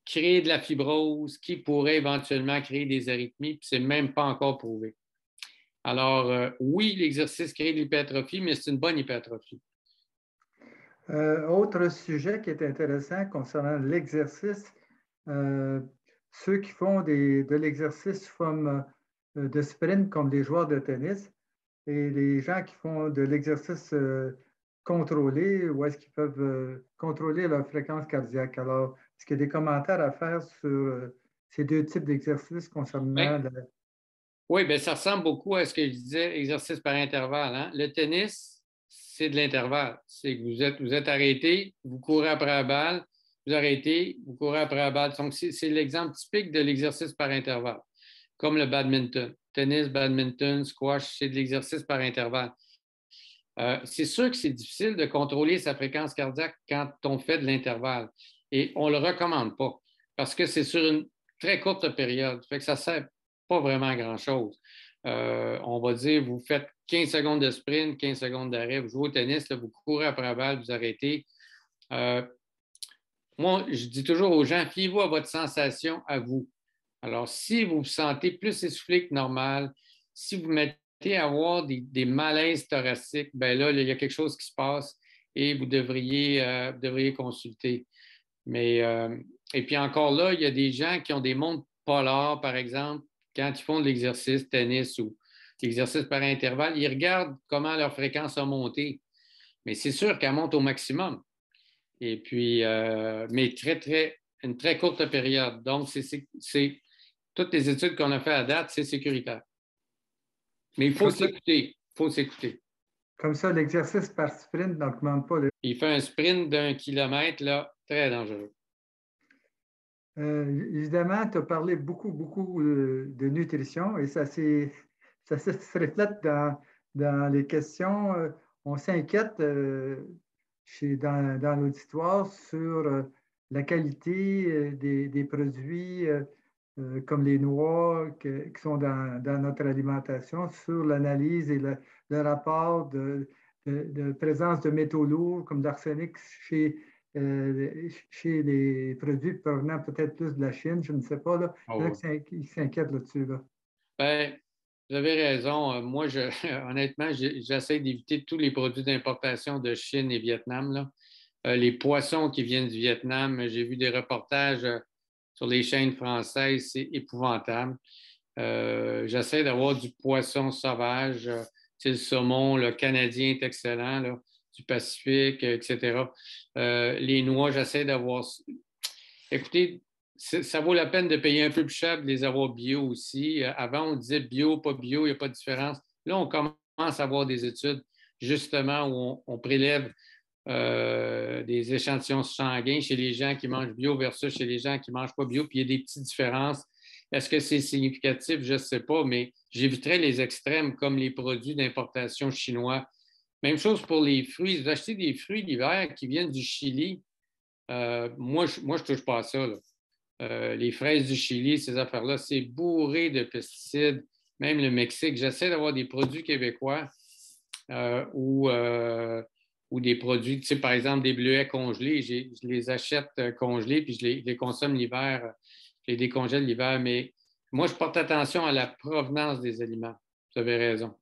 créer de la fibrose qui pourrait éventuellement créer des arythmies, puis ce n'est même pas encore prouvé. Alors, oui, l'exercice crée de l'hypertrophie, mais c'est une bonne hypertrophie. Autre sujet qui est intéressant concernant l'exercice, ceux qui font de l'exercice sous forme de sprint comme les joueurs de tennis et les gens qui font de l'exercice contrôlé, où est-ce qu'ils peuvent contrôler leur fréquence cardiaque. Alors, est-ce qu'il y a des commentaires à faire sur ces deux types d'exercices concernant Oui, bien, ça ressemble beaucoup à ce que je disais, exercice par intervalle. Hein? Le tennis, c'est de l'intervalle. C'est que vous êtes arrêté, vous courez après la balle, vous arrêtez, vous courez après la balle. Donc, c'est l'exemple typique de l'exercice par intervalle, comme le badminton. Tennis, badminton, squash, c'est de l'exercice par intervalle. C'est sûr que c'est difficile de contrôler sa fréquence cardiaque quand on fait de l'intervalle. Et on ne le recommande pas parce que c'est sur une très courte période. Ça fait que ça ne sert pas vraiment à grand-chose. On va dire, vous faites 15 secondes de sprint, 15 secondes d'arrêt, vous jouez au tennis, là, vous courez après la balle, vous arrêtez. Moi, je dis toujours aux gens, fiez-vous à votre sensation à vous. Alors, si vous vous sentez plus essoufflé que normal, si vous mettez à avoir des malaises thoraciques, bien là, il y a quelque chose qui se passe et vous devriez consulter. Mais, et puis encore là, il y a des gens qui ont des montres polaires, par exemple, quand ils font de l'exercice tennis ou l'exercice par intervalle, ils regardent comment leur fréquence a monté. Mais c'est sûr qu'elle monte au maximum. Et puis, mais une très courte période. Donc, toutes les études qu'on a faites à date, c'est sécuritaire. Mais il faut s'écouter. faut s'écouter. Comme ça, l'exercice par sprint n'augmente pas. Il fait un sprint d'1 kilomètre, là, très dangereux. Évidemment, tu as parlé beaucoup de nutrition et ça se reflète dans les questions. On s'inquiète dans l'auditoire sur la qualité des produits comme les noix qui sont dans notre alimentation, sur l'analyse et le rapport de présence de métaux lourds comme d'arsenic chez les produits provenant peut-être plus de la Chine, je ne sais pas. Là. Il y en a qui s'inquiètent là-dessus. Là. Bien, vous avez raison. Moi, honnêtement, j'essaie d'éviter tous les produits d'importation de Chine et Vietnam. Là. Les poissons qui viennent du Vietnam, j'ai vu des reportages sur les chaînes françaises, c'est épouvantable. J'essaie d'avoir du poisson sauvage. Le saumon, le canadien est excellent, là, du Pacifique, etc. Les noix, j'essaie d'avoir... Écoutez, ça vaut la peine de payer un peu plus cher de les avoir bio aussi. Avant, on disait bio, pas bio, il n'y a pas de différence. Là, on commence à avoir des études, justement, où on prélève des échantillons sanguins chez les gens qui mangent bio versus chez les gens qui ne mangent pas bio, puis il y a des petites différences. Est-ce que c'est significatif? Je ne sais pas, mais j'éviterais les extrêmes comme les produits d'importation chinois. Même chose pour les fruits. Vous achetez des fruits l'hiver qui viennent du Chili. Moi, je ne touche pas à ça. Les fraises du Chili, ces affaires-là, c'est bourré de pesticides. Même le Mexique. J'essaie d'avoir des produits québécois ou des produits, tu sais, par exemple, des bleuets congelés. Je les achète congelés puis je les consomme l'hiver. Je les décongèle l'hiver. Mais moi, je porte attention à la provenance des aliments. Vous avez raison.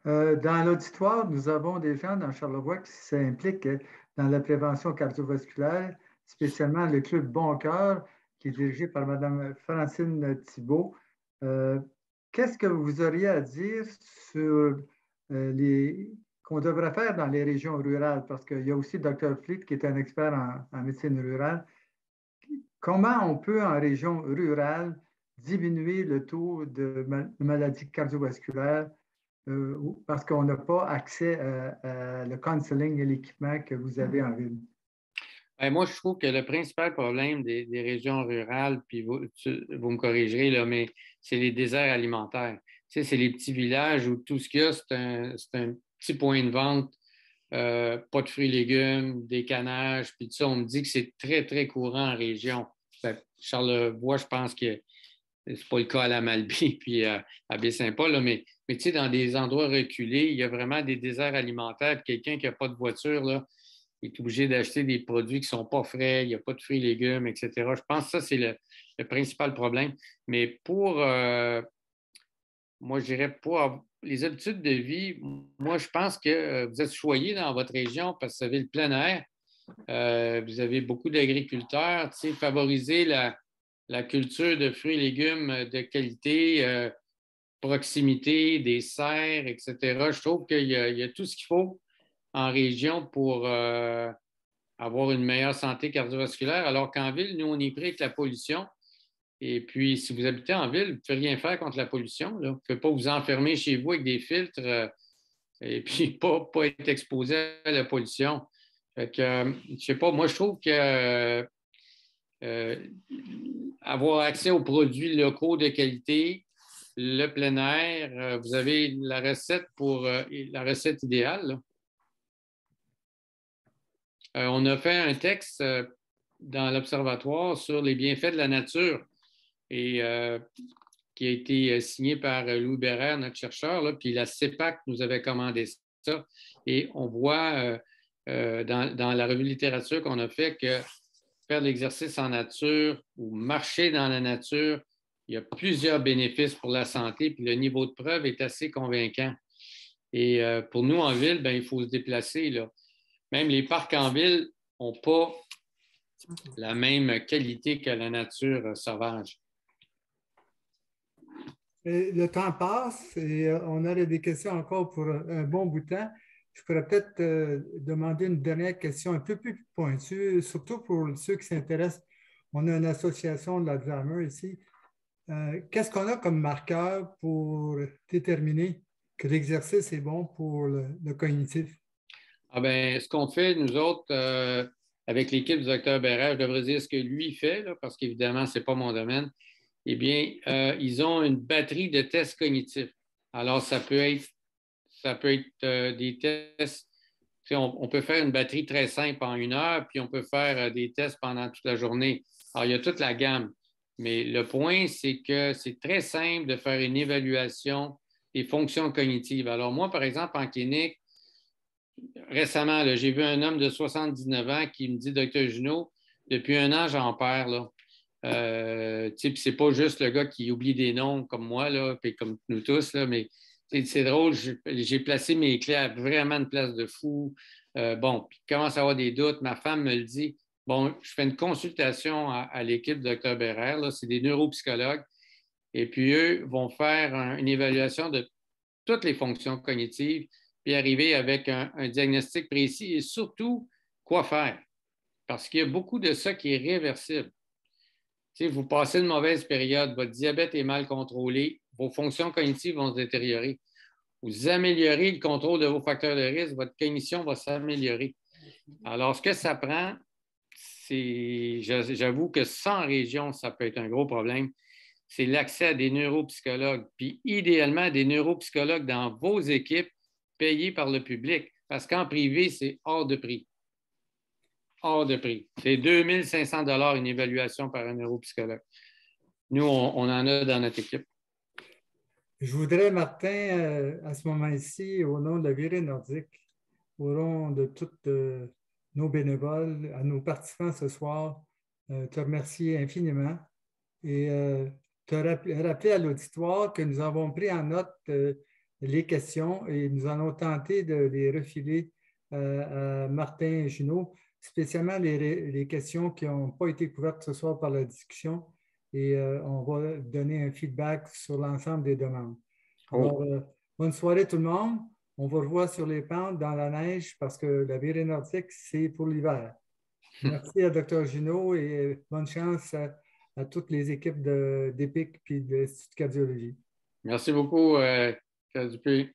Dans l'auditoire, nous avons des gens dans Charlevoix qui s'impliquent dans la prévention cardiovasculaire, spécialement le Club Bon Cœur, qui est dirigé par Mme Francine Thibault. Qu'est-ce que vous auriez à dire sur qu'on devrait faire dans les régions rurales? Parce qu'il y a aussi Dr. Fleet qui est un expert en médecine rurale. Comment on peut, en région rurale, diminuer le taux de maladies cardiovasculaires parce qu'on n'a pas accès à le counseling et l'équipement que vous avez en ville? Bien, moi, je trouve que le principal problème des régions rurales, puis vous me corrigerez, là, mais c'est les déserts alimentaires. Tu sais, c'est les petits villages où tout ce qu'il y a, c'est un petit point de vente, pas de fruits et légumes, des canages, puis tout ça. On me dit que c'est très, très courant en région. Charlevoix, je pense que c'est pas le cas à la Malbaie puis à Baie-Saint-Paul, là, mais tu sais, dans des endroits reculés, il y a vraiment des déserts alimentaires. Quelqu'un qui n'a pas de voiture, là, est obligé d'acheter des produits qui ne sont pas frais, il n'y a pas de fruits et légumes, etc. Je pense que ça, c'est le principal problème. Mais moi, je dirais, pour les habitudes de vie, moi, je pense que vous êtes choyé dans votre région parce que vous avez le plein air. Vous avez beaucoup d'agriculteurs, tu sais, favoriser la culture de fruits et légumes de qualité, proximité, des serres, etc. Je trouve qu'il y a tout ce qu'il faut en région pour avoir une meilleure santé cardiovasculaire, alors qu'en ville, nous, on est pris avec la pollution. Et puis, si vous habitez en ville, vous ne pouvez rien faire contre la pollution. Là. Vous ne pouvez pas vous enfermer chez vous avec des filtres et puis pas être exposé à la pollution. Fait que, je ne sais pas, moi, je trouve que avoir accès aux produits locaux de qualité, le plein air, vous avez la recette la recette idéale. Là. On a fait un texte dans l'Observatoire sur les bienfaits de la nature et qui a été signé par Louis Bérère, notre chercheur, là, puis la CEPAC nous avait commandé ça. Et on voit dans la revue de littérature qu'on a fait que faire de l'exercice en nature ou marcher dans la nature, il y a plusieurs bénéfices pour la santé, puis le niveau de preuve est assez convaincant. Et pour nous, en ville, bien, il faut se déplacer, là. Même les parcs en ville n'ont pas la même qualité que la nature sauvage. Et le temps passe et on aurait des questions encore pour un bon bout de temps. Je pourrais peut-être demander une dernière question un peu plus pointue, surtout pour ceux qui s'intéressent. On a une association de l'Alzheimer ici. Qu'est-ce qu'on a comme marqueur pour déterminer que l'exercice est bon pour le cognitif? Ah ben, ce qu'on fait, nous autres, avec l'équipe du docteur Bérard, je devrais dire ce que lui fait, là, parce qu'évidemment, ce n'est pas mon domaine. Eh bien, ils ont une batterie de tests cognitifs. Alors, ça peut être des tests. On peut faire une batterie très simple en 1 heure, puis on peut faire des tests pendant toute la journée. Alors, il y a toute la gamme. Mais le point, c'est que c'est très simple de faire une évaluation des fonctions cognitives. Alors, moi, par exemple, en clinique, récemment, j'ai vu un homme de 79 ans qui me dit, Docteur Junot, depuis 1 an, j'en perds. Là. C'est pas juste le gars qui oublie des noms comme moi, là, puis comme nous tous, là, mais c'est drôle, j'ai placé mes clés à vraiment une place de fou. Bon, puis il commence à avoir des doutes. Ma femme me le dit. Bon, je fais une consultation à l'équipe de Dr Bérard, c'est des neuropsychologues, et puis eux vont faire une évaluation de toutes les fonctions cognitives, puis arriver avec un diagnostic précis et surtout quoi faire. Parce qu'il y a beaucoup de ça qui est réversible. Vous passez une mauvaise période, votre diabète est mal contrôlé, vos fonctions cognitives vont se détériorer. Vous améliorez le contrôle de vos facteurs de risque, votre cognition va s'améliorer. Alors, ce que ça prend, j'avoue que sans région, ça peut être un gros problème, c'est l'accès à des neuropsychologues, puis idéalement des neuropsychologues dans vos équipes payés par le public, parce qu'en privé, c'est hors de prix. Hors de prix. C'est 2 500 $ une évaluation par un neuropsychologue. Nous, on en a dans notre équipe. Je voudrais, Martin, à ce moment-ci, au nom de la Virée nordique, au nom de tous nos bénévoles, à nos participants ce soir, te remercier infiniment et te rappeler à l'auditoire que nous avons pris en note les questions et nous allons tenter de les refiler à Martin Junot, spécialement les questions qui n'ont pas été couvertes ce soir par la discussion. Et on va donner un feedback sur l'ensemble des demandes. Alors, bonne soirée tout le monde. On vous revoit sur les pentes dans la neige parce que la virée nordique, c'est pour l'hiver. Merci à Dr Junot et bonne chance à toutes les équipes d'EPIC et de l'Institut de cardiologie. Merci beaucoup, Dupuis.